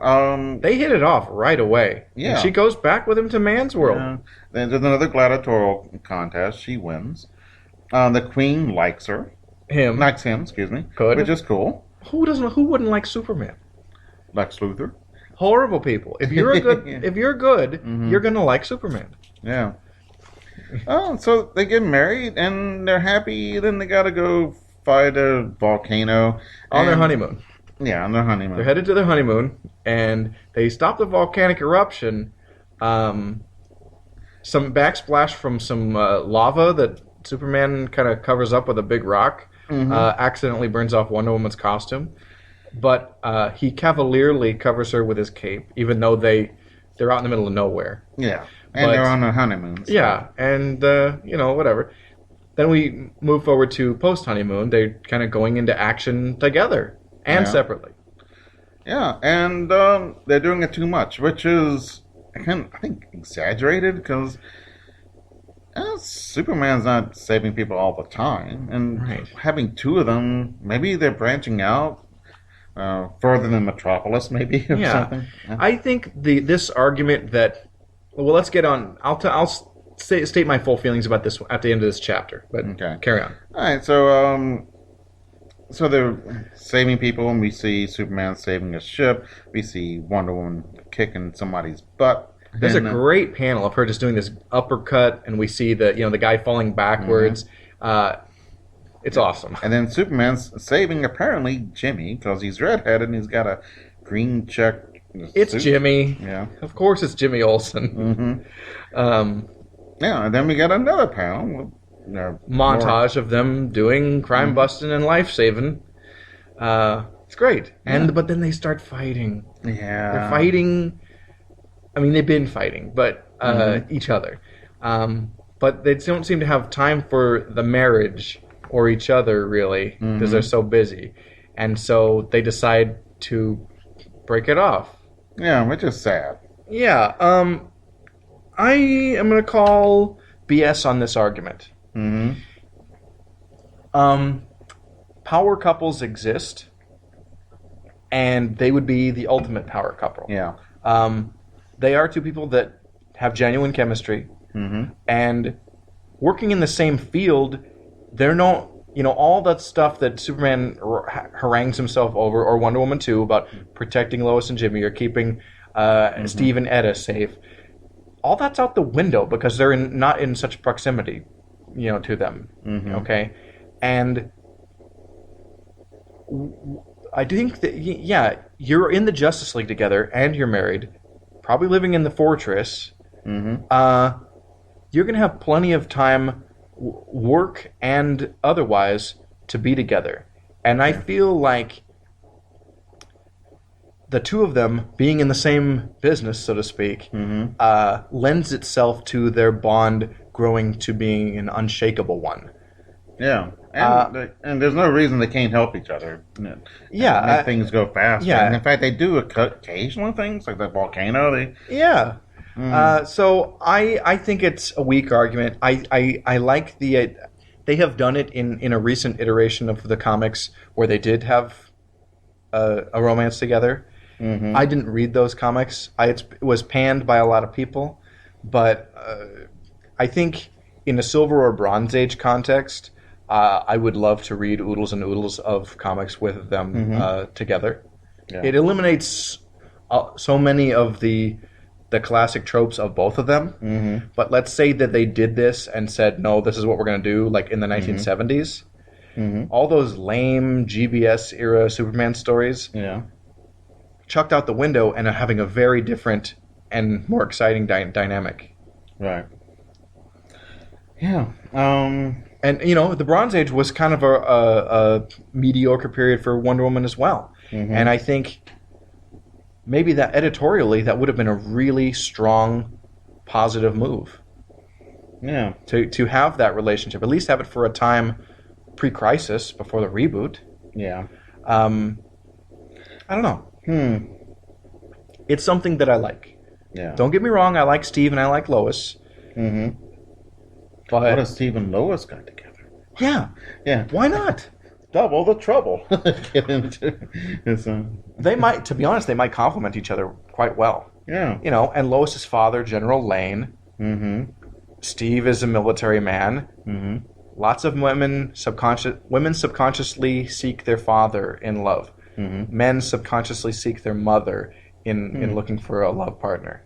S1: they hit it off right away.
S2: Yeah.
S1: And she goes back with him to Man's World.
S2: Then there's another gladiatorial contest. She wins. The Queen likes her. Likes him, excuse me.
S1: Good.
S2: Which is cool.
S1: Who wouldn't like Superman?
S2: Lex Luthor.
S1: Horrible people. If you're good, you're gonna like Superman.
S2: Yeah. So they get married and they're happy. Then they gotta go fight a volcano
S1: on their honeymoon.
S2: Yeah, on their honeymoon.
S1: They're headed to their honeymoon, and they stop the volcanic eruption. Some backsplash from some lava that Superman kind of covers up with a big rock. Accidentally burns off Wonder Woman's costume, but he cavalierly covers her with his cape, even though they're out in the middle of nowhere.
S2: Yeah, and they're on their honeymoon. So.
S1: Yeah, and whatever. Then we move forward to post-honeymoon. They're kind of going into action together and separately.
S2: Yeah, and they're doing it too much, which is, I think, exaggerated, because Superman's not saving people all the time. And having 2 of them, maybe they're branching out further than Metropolis, maybe, or something. Yeah.
S1: I think this argument that... Well, let's get on... I'll state my full feelings about this at the end of this chapter, but carry on.
S2: All right, so they're saving people, and we see Superman saving a ship. We see Wonder Woman kicking somebody's butt.
S1: There's a great panel of her just doing this uppercut, and we see the guy falling backwards. It's awesome.
S2: And then Superman's saving apparently Jimmy, because he's redheaded and he's got a green check
S1: It's Jimmy.
S2: Yeah.
S1: Of course it's Jimmy Olsen.
S2: Yeah, and then we got another panel.
S1: Montage of them doing crime busting and life saving. It's great. But then they start fighting.
S2: Yeah.
S1: They're fighting. I mean, they've been fighting, but each other. But they don't seem to have time for the marriage or each other, really, because they're so busy. And so they decide to break it off.
S2: Yeah, which is sad.
S1: Yeah. I am going to call BS on this argument. Power couples exist, and they would be the ultimate power couple.
S2: Yeah.
S1: They are two people that have genuine chemistry, and working in the same field, they're not, all that stuff that Superman harangues himself over, or Wonder Woman 2, about protecting Lois and Jimmy, or keeping Steve and Etta safe. All that's out the window because they're not in such proximity, to them. Okay? And I think that, you're in the Justice League together, and you're married, probably living in the fortress. You're going to have plenty of time, work and otherwise, to be together. And I feel like the two of them being in the same business, so to speak, lends itself to their bond growing to being an unshakable one.
S2: Yeah. And there's no reason they can't help each other. Make things go faster.
S1: Yeah.
S2: And in fact, they do occasional things, like the volcano.
S1: So I think it's a weak argument. I like the... they have done it in a recent iteration of the comics where they did have a romance together. I didn't read those comics. It was panned by a lot of people. But I think in a Silver or Bronze Age context... I would love to read oodles and oodles of comics with them together. Yeah. It eliminates so many of the classic tropes of both of them. But let's say that they did this and said, no, this is what we're going to do, like in the 1970s. All those lame GBS-era Superman stories chucked out the window and are having a very different and more exciting dynamic.
S2: Right. Yeah.
S1: And, the Bronze Age was kind of a mediocre period for Wonder Woman as well. And I think maybe that editorially, that would have been a really strong, positive move.
S2: Yeah.
S1: To have that relationship. At least have it for a time pre-crisis, before the reboot.
S2: Yeah.
S1: I don't know. It's something that I like.
S2: Yeah.
S1: Don't get me wrong, I like Steve and I like Lois.
S2: But what if Steve and Lois got together?
S1: Yeah. Why not?
S2: Double the trouble. Get into
S1: They might, to be honest, they might complement each other quite well.
S2: Yeah.
S1: And Lois's father, General Lane. Steve is a military man. Lots of women subconsciously seek their father in love. Men subconsciously seek their mother in looking for a love partner.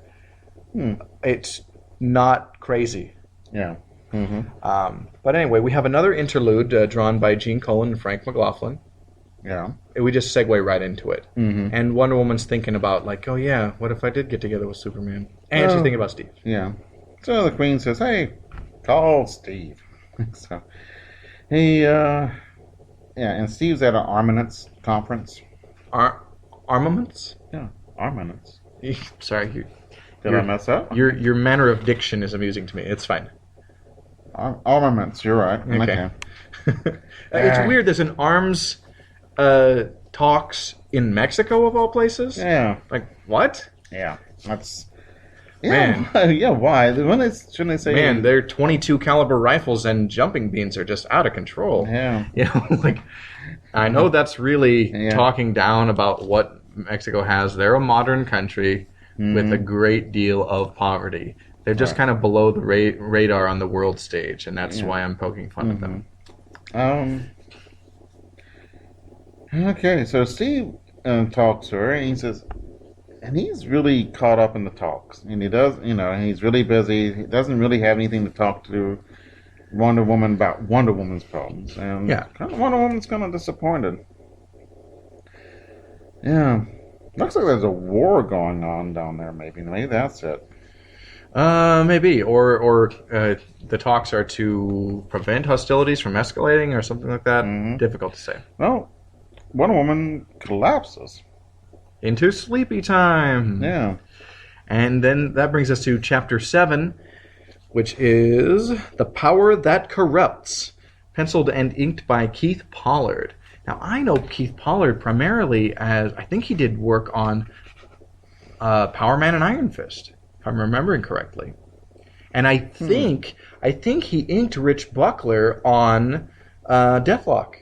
S1: It's not crazy.
S2: Yeah.
S1: But anyway, we have another interlude drawn by Gene Colan and Frank McLaughlin.
S2: Yeah.
S1: We just segue right into it. And Wonder Woman's thinking about, like, oh yeah, what if I did get together with Superman? And she's thinking about Steve.
S2: Yeah. So the Queen says, hey, call Steve. So he, and Steve's at an armaments conference.
S1: Armaments?
S2: Yeah, armaments.
S1: Sorry.
S2: Did I mess up?
S1: Your manner of diction is amusing to me. It's fine.
S2: Armaments, you're right.
S1: Okay. It's weird. There's an arms talks in Mexico, of all places.
S2: Yeah.
S1: Like, what?
S2: Yeah. That's... Yeah, man. Yeah, why? Shouldn't they say...
S1: Man, their 22 caliber rifles and jumping beans are just out of control.
S2: Yeah.
S1: I know that's really talking down about what Mexico has. They're a modern country with a great deal of poverty. They're just kind of below the radar on the world stage, and that's why I'm poking fun at them.
S2: Okay, so Steve talks to her, and he says... And he's really caught up in the talks. And he does, and he's really busy. He doesn't really have anything to talk to Wonder Woman about Wonder Woman's problems. And Wonder Woman's kind of disappointed. Yeah. Looks like there's a war going on down there. Maybe that's it.
S1: Maybe, or the talks are to prevent hostilities from escalating, or something like that.
S2: Mhm.
S1: Difficult to say.
S2: Well, Wonder Woman collapses.
S1: Into sleepy time.
S2: Yeah.
S1: And then that brings us to Chapter 7, which is The Power That Corrupts, penciled and inked by Keith Pollard. Now, I know Keith Pollard primarily as, I think he did work on Power Man and Iron Fist, if I'm remembering correctly. And I think he inked Rich Buckler on Deathlock.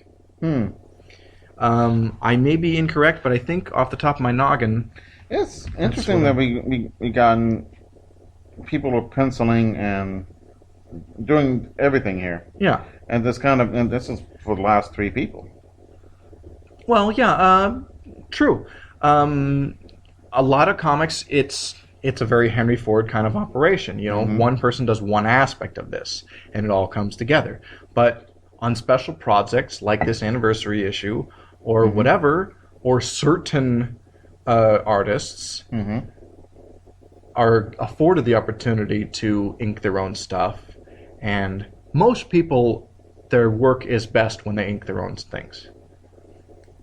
S1: I may be incorrect, but I think off the top of my noggin...
S2: It's interesting that we gotten people are penciling and doing everything here.
S1: Yeah.
S2: And this is for the last 3 people.
S1: Well, yeah, true. A lot of comics, it's a very Henry Ford kind of operation. You know, one person does one aspect of this, and it all comes together. But on special projects like this anniversary issue, or whatever, or certain artists are afforded the opportunity to ink their own stuff, and most people, their work is best when they ink their own things.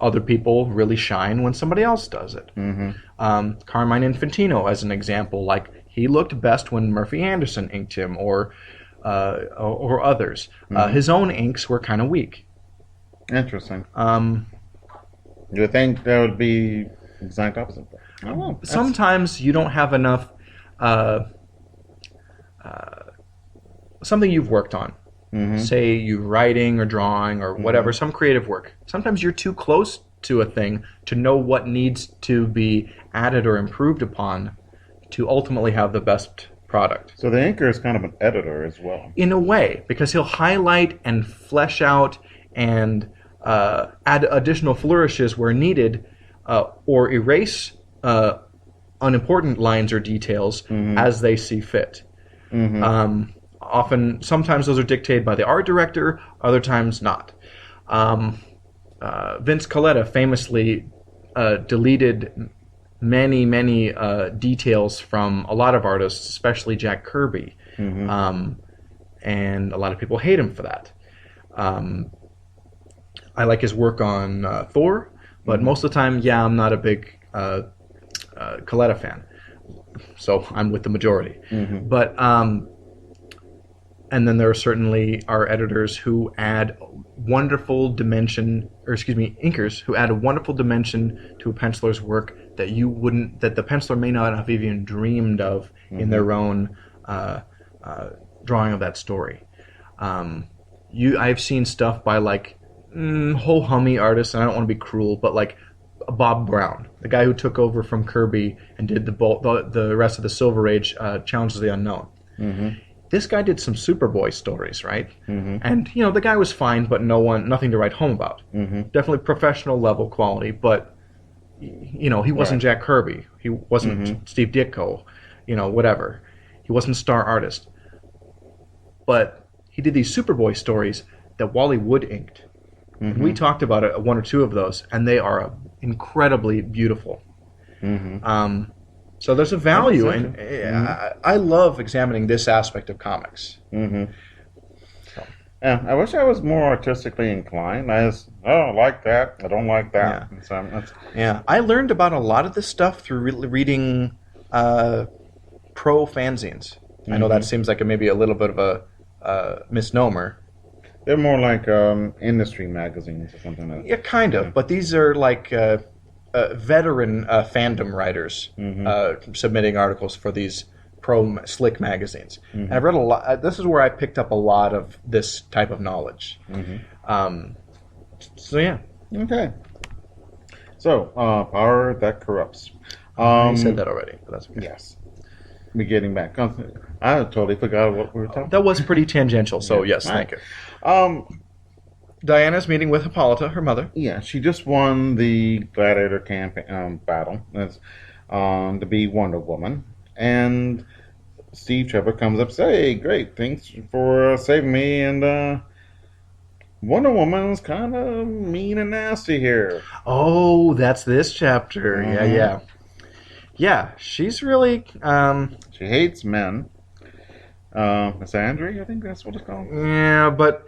S1: Other people really shine when somebody else does it. Carmine Infantino, as an example, like he looked best when Murphy Anderson inked him, or others. His own inks were kind of weak.
S2: Interesting. You would think that would be exact opposite. Oh,
S1: sometimes you don't have enough something you've worked on. Say you writing or drawing or whatever, some creative work. Sometimes you're too close to a thing to know what needs to be added or improved upon to ultimately have the best product.
S2: So the inker is kind of an editor as well.
S1: In a way, because he'll highlight and flesh out and add additional flourishes where needed, or erase unimportant lines or details as they see fit. Sometimes those are dictated by the art director, other times not. Vince Colletta famously deleted many details from a lot of artists, especially Jack Kirby, and a lot of people hate him for that. I like his work on Thor, but most of the time, I'm not a big Colletta fan, so I'm with the majority. But and then there are certainly our editors who add wonderful dimension, inkers who add a wonderful dimension to a penciler's work that that the penciler may not have even dreamed of in their own drawing of that story. I've seen stuff by like ho-hummy artists, and I don't want to be cruel, but like Bob Brown, the guy who took over from Kirby and did the rest of the Silver Age Challenge of the Unknown. This guy did some Superboy stories, right? And the guy was fine, but nothing to write home about. Definitely professional level quality, but he wasn't Jack Kirby. He wasn't Steve Ditko, whatever. He wasn't a star artist. But he did these Superboy stories that Wally Wood inked. We talked about one or two of those, and they are incredibly beautiful. So there's a value, and I love examining this aspect of comics.
S2: Yeah, I wish I was more artistically inclined. I like that. I don't like that.
S1: I learned about a lot of this stuff through reading pro fanzines. I know that seems like maybe a little bit of a misnomer.
S2: They're more like industry magazines or something like that.
S1: Yeah, kind of. But these are like veteran fandom writers submitting articles for these pro slick magazines. And I've read a lot. This is where I picked up a lot of this type of knowledge. So yeah.
S2: Okay. So Power That Corrupts.
S1: You said that already, but that's okay.
S2: Yes. We're getting back. I totally forgot what we were talking about.
S1: That was pretty tangential, so yes, thank you. Diana's meeting with Hippolyta, her mother.
S2: Yeah, she just won the Gladiator battle to be Wonder Woman. And Steve Trevor comes up and says, "Hey, great, thanks for saving me." And Wonder Woman's kind of mean and nasty here.
S1: Oh, that's this chapter. Yeah,
S2: Mhm.
S1: yeah. Yeah, she's really,
S2: She hates men. Misandry, I think that's what it's called.
S1: yeah, but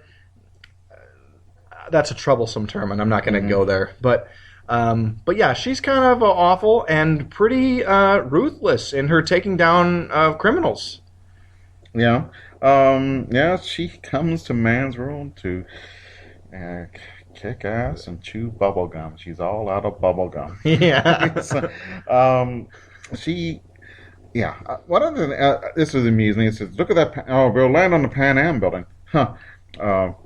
S1: that's a troublesome term, and I'm not going to go there. But yeah, she's kind of awful and pretty ruthless in her taking down criminals.
S2: Yeah. Yeah, she comes to man's world to kick ass and chew bubble gum. She's all out of bubble gum.
S1: Yeah.
S2: So, she, yeah. One of the, this was amusing. It says, look at that. We'll land on the Pan Am building. Huh.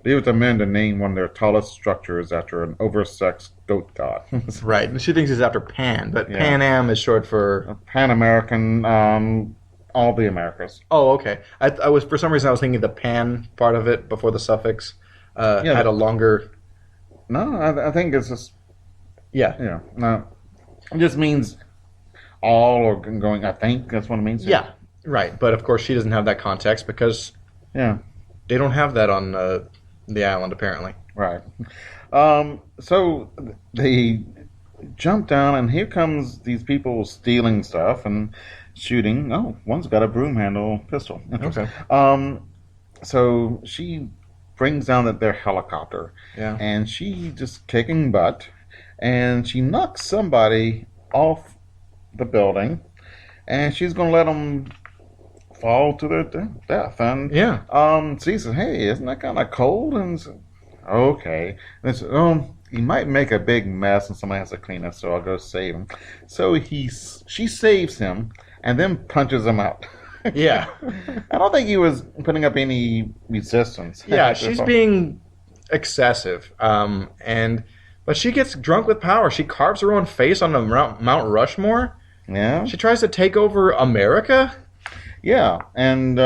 S2: Leave it to men to name one of their tallest structures after an oversexed goat god.
S1: Right, and she thinks it's after Pan, but
S2: Yeah.
S1: Pan Am is short for...
S2: Pan American, all the Americas.
S1: Oh, okay. I was, for some reason, I was thinking the Pan part of it before the suffix had a longer...
S2: No, I think it's just,
S1: Yeah.
S2: no. It just means all or going, I think that's what it means.
S1: Yeah, right. But, of course, she doesn't have that context because
S2: Yeah,
S1: they don't have that on the island, apparently.
S2: right. So they jump down, and here comes these people stealing stuff and shooting. Oh, one's got a broom handle pistol.
S1: Okay.
S2: So she brings down their helicopter,
S1: Yeah.
S2: and she just kicking butt, and she knocks somebody off the building, and she's gonna let them fall to their death. And
S1: Yeah.
S2: she says, "Hey, isn't that kind of cold?" And so, okay, and says, he might make a big mess, and somebody has to clean it, so I'll go save him. So she saves him, and then punches him out.
S1: Yeah.
S2: I don't think he was putting up any resistance.
S1: Yeah, she's being excessive. But she gets drunk with power. She carves her own face on the Mount Rushmore.
S2: Yeah,
S1: She tries to take over America.
S2: yeah, and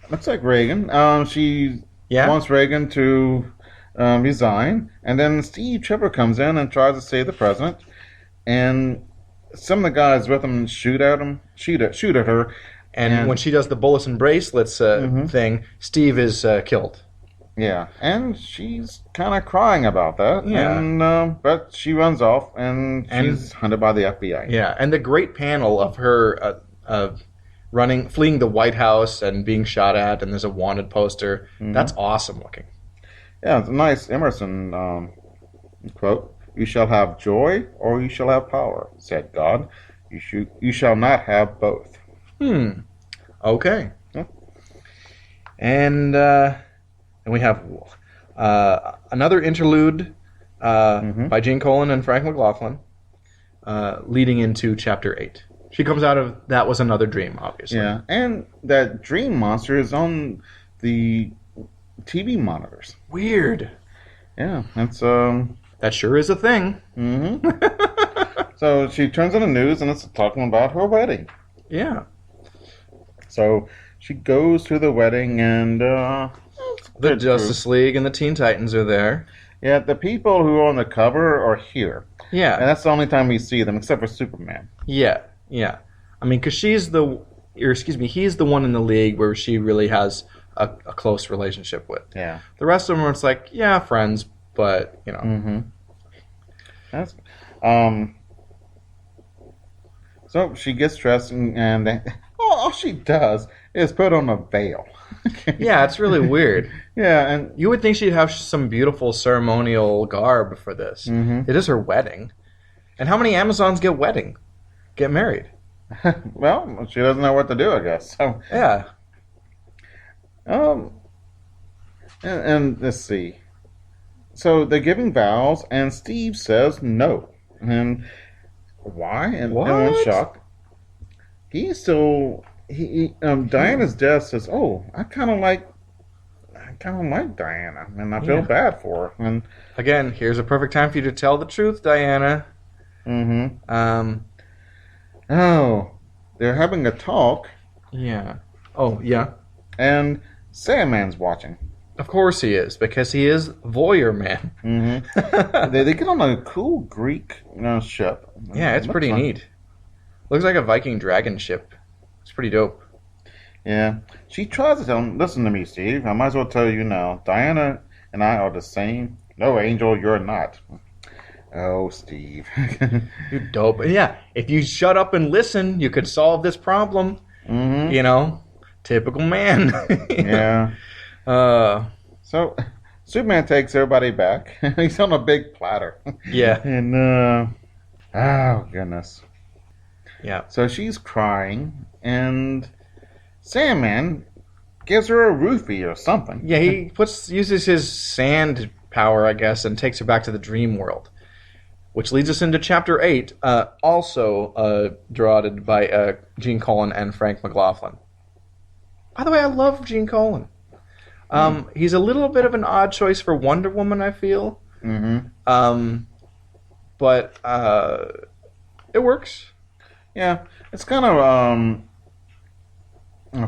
S2: looks like Reagan. She
S1: Yeah.
S2: wants Reagan to resign, and then Steve Trevor comes in and tries to save the president, and some of the guys with him shoot at her.
S1: And when she does the bullets and bracelets thing, Steve is killed.
S2: Yeah, and she's kind of crying about that.
S1: Yeah.
S2: And, but she runs off, and she's hunted by the FBI.
S1: Yeah, and the great panel of her fleeing the White House and being shot at, and there's a wanted poster. That's awesome looking.
S2: Yeah, it's a nice Emerson quote. "You shall have joy, or you shall have power," said God. You shall not have both.
S1: Okay.
S2: Yeah.
S1: And we have another interlude by Gene Colan and Frank McLaughlin leading into Chapter 8. She comes out of That Was Another Dream, obviously.
S2: Yeah, and that dream monster is on the TV monitors.
S1: Weird.
S2: Yeah, that's
S1: That sure is a thing.
S2: So she turns on the news, and it's talking about her wedding.
S1: Yeah.
S2: So she goes to the wedding, and
S1: The Justice League and the Teen Titans are there.
S2: yeah, the people who are on the cover are here, and
S1: Yeah.
S2: that's the only time we see them, except for Superman.
S1: Yeah. Yeah. I mean, because he's the one in the league where she really has a close relationship with.
S2: Yeah.
S1: The rest of them are it's like, yeah, friends, but, you know.
S2: Mm-hmm. That's so she gets dressed, and all she does is put on a veil.
S1: Yeah, it's really weird.
S2: Yeah, and
S1: You would think she'd have some beautiful ceremonial garb for this.
S2: Mhm.
S1: It is her wedding. And how many Amazons get married?
S2: well, she doesn't know what to do, I guess. So,
S1: Yeah.
S2: and let's see. So they're giving vows, and Steve says no. And why? And everyone's
S1: What?
S2: shocked. Diana's death says, "Oh, I kind of like Diana, and I feel
S1: Yeah.
S2: bad for her." And
S1: Again, here's a perfect time for you to tell the truth, Diana.
S2: oh, they're having a talk,
S1: Yeah. Oh, yeah.
S2: and Sandman's watching.
S1: Of course he is, because he is voyeur man.
S2: They get on a cool Greek ship.
S1: Yeah, it's
S2: Looks
S1: pretty
S2: like-
S1: neat. Looks like a Viking dragon ship. It's pretty dope.
S2: Yeah. She tries to tell him, listen to me, Steve. I might as well tell you now. Diana and I are the same. No, Angel, you're not. Oh, Steve.
S1: You dope. Yeah, if you shut up and listen, you could solve this problem.
S2: Mm-hmm.
S1: You know, typical man.
S2: Yeah. So, Superman takes everybody back. He's on a big platter.
S1: Yeah.
S2: And, oh, goodness.
S1: Yeah.
S2: So she's crying, and Sandman gives her a roofie or something.
S1: Yeah, he uses his sand power, I guess, and takes her back to the dream world. Which leads us into Chapter 8, also drawn by Gene Colan and Frank McLaughlin. By the way, I love Gene Colan. He's a little bit of an odd choice for Wonder Woman, I feel.
S2: Mm-hmm.
S1: But it works.
S2: Yeah, it's kind of,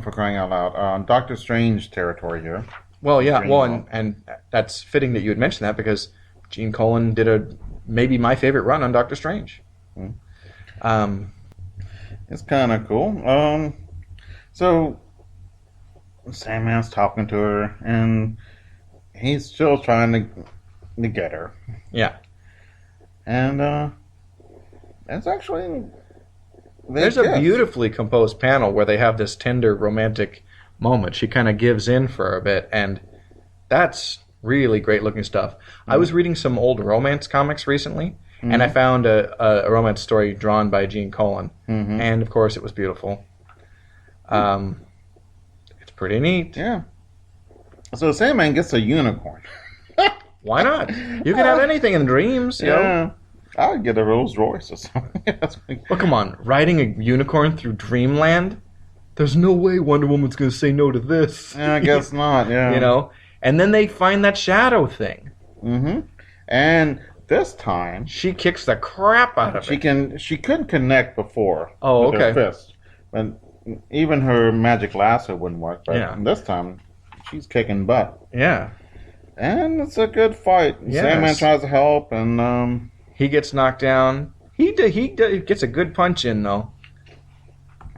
S2: for crying out loud, Doctor Strange territory here.
S1: Well, yeah,
S2: Dream
S1: well,
S2: world.
S1: and that's fitting that you had mentioned that because Gene Colan did maybe my favorite run on Doctor Strange.
S2: It's kind of cool. So Sandman's talking to her, and he's still trying to get her.
S1: Yeah.
S2: And it's actually...
S1: There's a beautifully composed panel where they have this tender romantic moment. She kind of gives in for a bit, and that's really great looking stuff. I was reading some old romance comics recently, and I found a romance story drawn by Gene Colan, and of course it was beautiful. It's pretty neat.
S2: Yeah. So Sandman gets a unicorn.
S1: Why not? You can have anything in dreams, you know?
S2: Yeah. I'd get a Rolls Royce or something.
S1: Well, come on. Riding a unicorn through dreamland? There's no way Wonder Woman's going to say no to this.
S2: Yeah, I guess not, yeah.
S1: You know? And then they find that shadow thing.
S2: Mm-hmm. And this time...
S1: She kicks the crap out of it.
S2: She couldn't connect before.
S1: Oh,
S2: with
S1: okay.
S2: her fist. But even her magic lasso wouldn't work. But
S1: Yeah.
S2: this time, she's kicking butt.
S1: Yeah.
S2: And it's a good fight.
S1: Yes.
S2: Sandman tries to help, and...
S1: He gets knocked down. He gets a good punch in, though.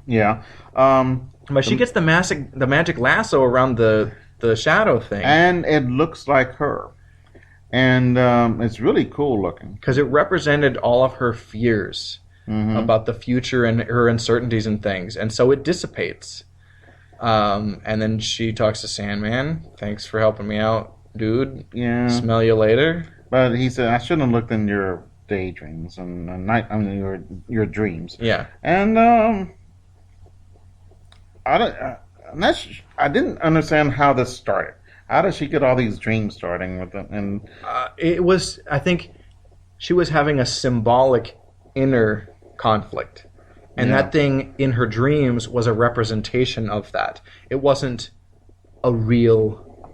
S2: Yeah.
S1: But she gets the magic lasso around the shadow thing.
S2: And it looks like her. And it's really cool looking.
S1: Because it represented all of her fears about the future and her uncertainties and things. And so it dissipates. And then she talks to Sandman. Thanks for helping me out, dude.
S2: Yeah.
S1: Smell you later.
S2: But he said, I shouldn't have looked in your daydreams and your dreams.
S1: Yeah.
S2: And I didn't understand how this started. How did she get all these dreams starting with it? And
S1: it was, I think, she was having a symbolic inner conflict, and that thing in her dreams was a representation of that. It wasn't a real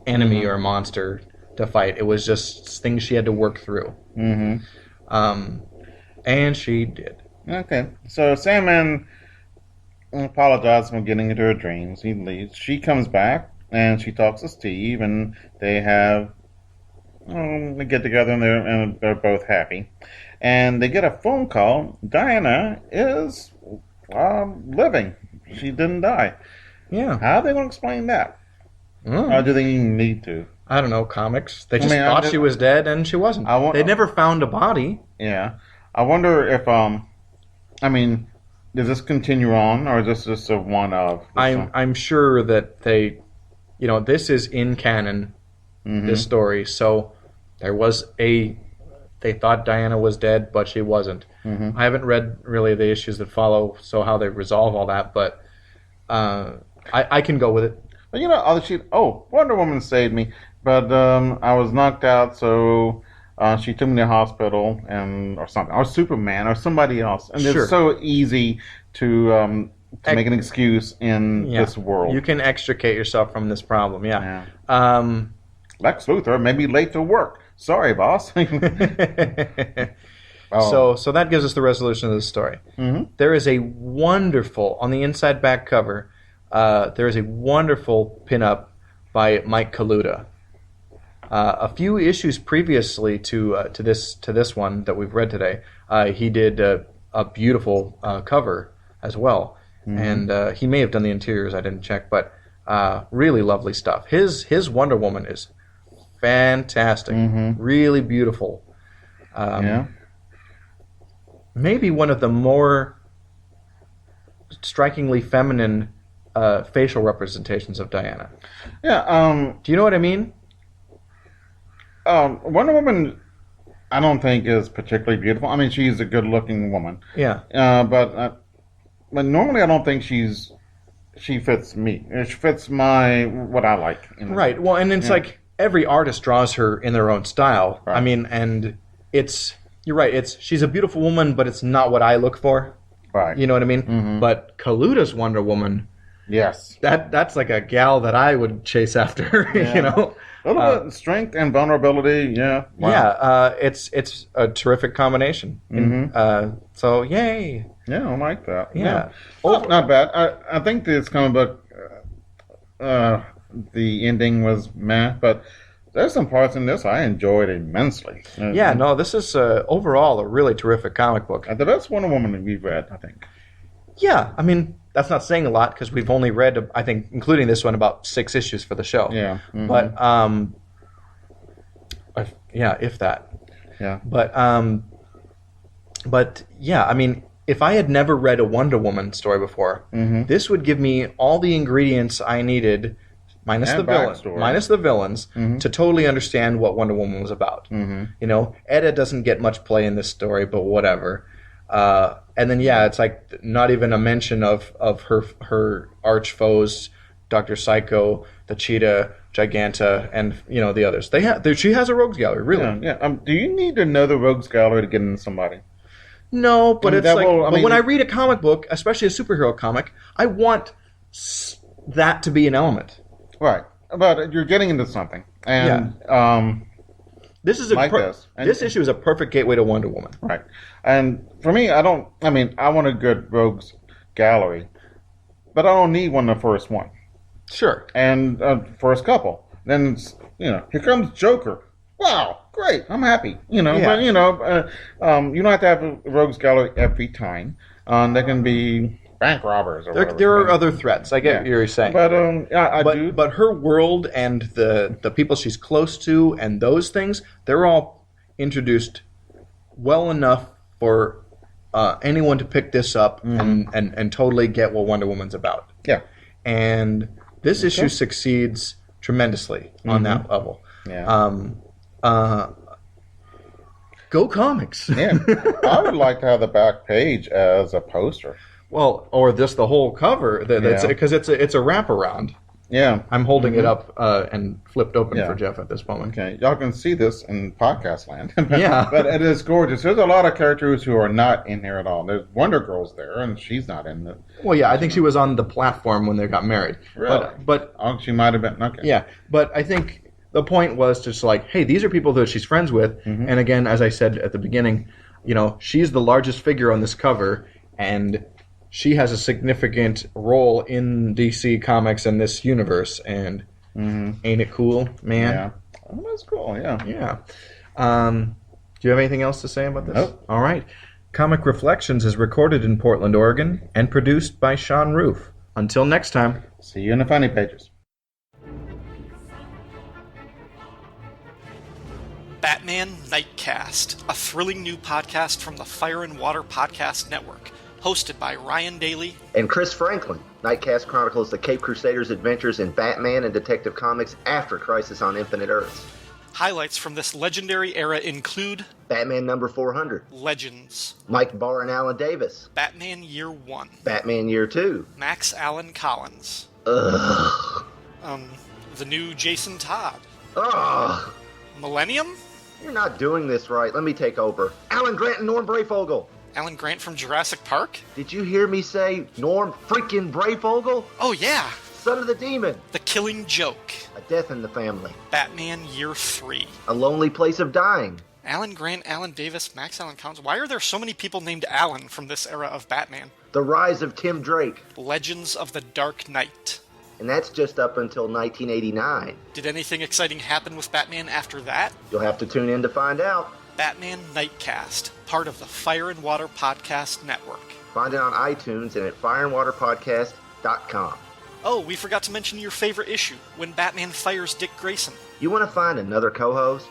S1: enemy or monster to fight. It was just things she had to work through. And she did.
S2: Okay, so Sandman apologizes for getting into her dreams. He leaves. She comes back and she talks to Steve, and they have they get together, and they're both happy. And they get a phone call. Diana is living. She didn't die.
S1: Yeah.
S2: How are they going to explain that? Or do they even need to?
S1: I don't know, comics. They just thought she was dead, and she wasn't. They never found a body.
S2: Yeah. I wonder if, does this continue on, or is this just a one-of?
S1: I'm sure that they, this is in canon, this story, so there was they thought Diana was dead, but she wasn't. I haven't read really the issues that follow, so how they resolve all that, but I can go with it.
S2: But Wonder Woman saved me, but I was knocked out, so she took me to the hospital, or something, or Superman, or somebody else. And it's so easy to make an excuse in this world.
S1: You can extricate yourself from this problem, yeah.
S2: Lex Luthor may be late to work. Sorry, boss.
S1: So that gives us the resolution of the story. There is a wonderful, on the inside back cover, there is a wonderful pinup by Mike Kaluta. A few issues previously to this one that we've read today, he did a beautiful cover as well. and he may have done the interiors. I didn't check, but really lovely stuff. His Wonder Woman is fantastic, really beautiful. Maybe one of the more strikingly feminine facial representations of Diana.
S2: Yeah.
S1: Do you know what I mean?
S2: Wonder Woman, I don't think is particularly beautiful. I mean, she's a good-looking woman.
S1: Yeah.
S2: But normally I don't think she fits me. She fits what I like.
S1: Right. Well, and it's like every artist draws her in their own style.
S2: Right.
S1: I mean, and you're right. She's a beautiful woman, but it's not what I look for.
S2: Right.
S1: You know what I mean? But Kaluta's Wonder Woman.
S2: Yes.
S1: That's like a gal that I would chase after. You know.
S2: A little bit of strength and vulnerability. Yeah. Wow.
S1: Yeah. It's a terrific combination. So yay.
S2: Yeah, I like that.
S1: Yeah.
S2: Oh, not bad. I think this comic book, the ending was meh, but there's some parts in this I enjoyed immensely.
S1: Yeah, no, this is overall a really terrific comic book.
S2: The best Wonder Woman that we've read, I think.
S1: Yeah, I mean, that's not saying a lot because we've only read, I think, including this one, about 6 issues for the show.
S2: Yeah.
S1: But, if that.
S2: Yeah.
S1: But yeah, I mean, if I had never read a Wonder Woman story before, this would give me all the ingredients I needed, minus the villains, to totally understand what Wonder Woman was about. You know, Edda doesn't get much play in this story, but whatever. And then it's like not even a mention of her arch foes, Dr. Psycho, the Cheetah, Giganta, and the others. She has a rogues gallery, really.
S2: Yeah. Do you need to know the rogues gallery to get into somebody?
S1: No, but it's like. But when I read a comic book, especially a superhero comic, I want that to be an element.
S2: Right, but you're getting into something, and
S1: this is this issue is a perfect gateway to Wonder Woman.
S2: Right, and for me, I want a good rogues gallery, but I don't need one the first one.
S1: Sure.
S2: And first couple, then here comes Joker. Wow, great! I'm happy. But you don't have to have a rogues gallery every time. There can be bank robbers or whatever.
S1: There are other threats. I get what you're saying.
S2: But I do.
S1: But her world and the people she's close to and those things, they're all introduced well enough for anyone to pick this up and totally get what Wonder Woman's about.
S2: Yeah.
S1: And this issue succeeds tremendously on that level.
S2: Yeah.
S1: Go comics.
S2: Yeah. I would like to have the back page as a poster.
S1: Well, or just the whole cover, because it's a wraparound.
S2: Yeah.
S1: I'm holding it up and flipped open for Jeff at this moment.
S2: Okay. Y'all can see this in podcast land.
S1: Yeah.
S2: But it is gorgeous. There's a lot of characters who are not in here at all. There's Wonder Girl's there, and she's not in it.
S1: Well, yeah, I think she was on the platform when they got married.
S2: Really?
S1: But
S2: she might have been. Okay.
S1: Yeah, but I think the point was just like, hey, these are people that she's friends with. And again, as I said at the beginning, she's the largest figure on this cover, and she has a significant role in DC Comics and this universe, and ain't it cool, man?
S2: Yeah. Oh, that's cool, yeah.
S1: Yeah. Do you have anything else to say about this?
S2: Nope.
S1: All right. Comic Reflections is recorded in Portland, Oregon, and produced by Sean Roof. Until next time.
S2: See you in the funny pages.
S7: Batman Nightcast, a thrilling new podcast from the Fire and Water Podcast Network. Hosted by Ryan Daly
S8: and Chris Franklin. Nightcast chronicles the Cape Crusaders' adventures in Batman and Detective Comics after Crisis on Infinite Earths.
S7: Highlights from this legendary era include
S8: Batman number 400,
S7: Legends,
S8: Mike Barr and Alan Davis,
S7: Batman Year 1,
S8: Batman Year 2,
S7: Max Allan Collins,
S8: the
S7: new Jason Todd, Millennium?
S8: You're not doing this right. Let me take over. Alan Grant and Norm Brayfogle.
S7: Alan Grant from Jurassic Park?
S8: Did you hear me say Norm freaking Brayfogle?
S7: Oh, yeah.
S8: Son of the Demon.
S7: The Killing Joke.
S8: A Death in the Family.
S7: Batman Year 3.
S8: A Lonely Place of Dying.
S7: Alan Grant, Alan Davis, Max Allan Collins. Why are there so many people named Alan from this era of Batman?
S8: The Rise of Tim Drake.
S7: Legends of the Dark Knight.
S8: And that's just up until 1989.
S7: Did anything exciting happen with Batman after that?
S8: You'll have to tune in to find out.
S7: Batman Nightcast, part of the Fire and Water Podcast Network.
S8: Find it on iTunes and at fireandwaterpodcast.com.
S7: Oh, we forgot to mention your favorite issue, when Batman fires Dick Grayson.
S8: You want to find another co-host?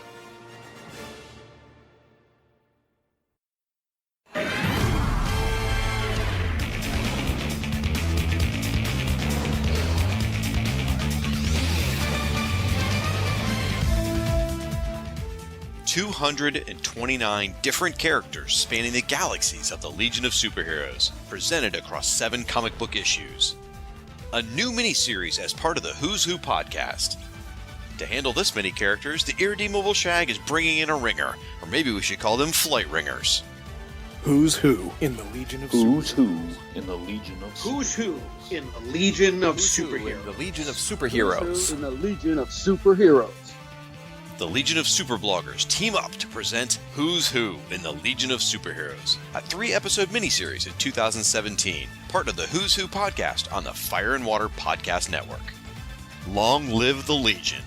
S4: $229 different characters spanning the galaxies of the Legion of Superheroes, presented across 7 comic book issues. A new miniseries as part of the Who's Who podcast. To handle this many characters, the Irredeemable Shag is bringing in a ringer, or maybe we should call them flight ringers.
S9: Who's Who in the Legion of
S10: Who's Who in the Legion of
S11: Who's Who in the Legion of Superheroes?
S10: The Legion of Superheroes.
S11: In the Legion of Superheroes.
S4: The Legion of Superbloggers team up to present Who's Who in the Legion of Superheroes, a 3-episode miniseries in 2017, part of the Who's Who podcast on the Fire and Water Podcast Network. Long live the Legion.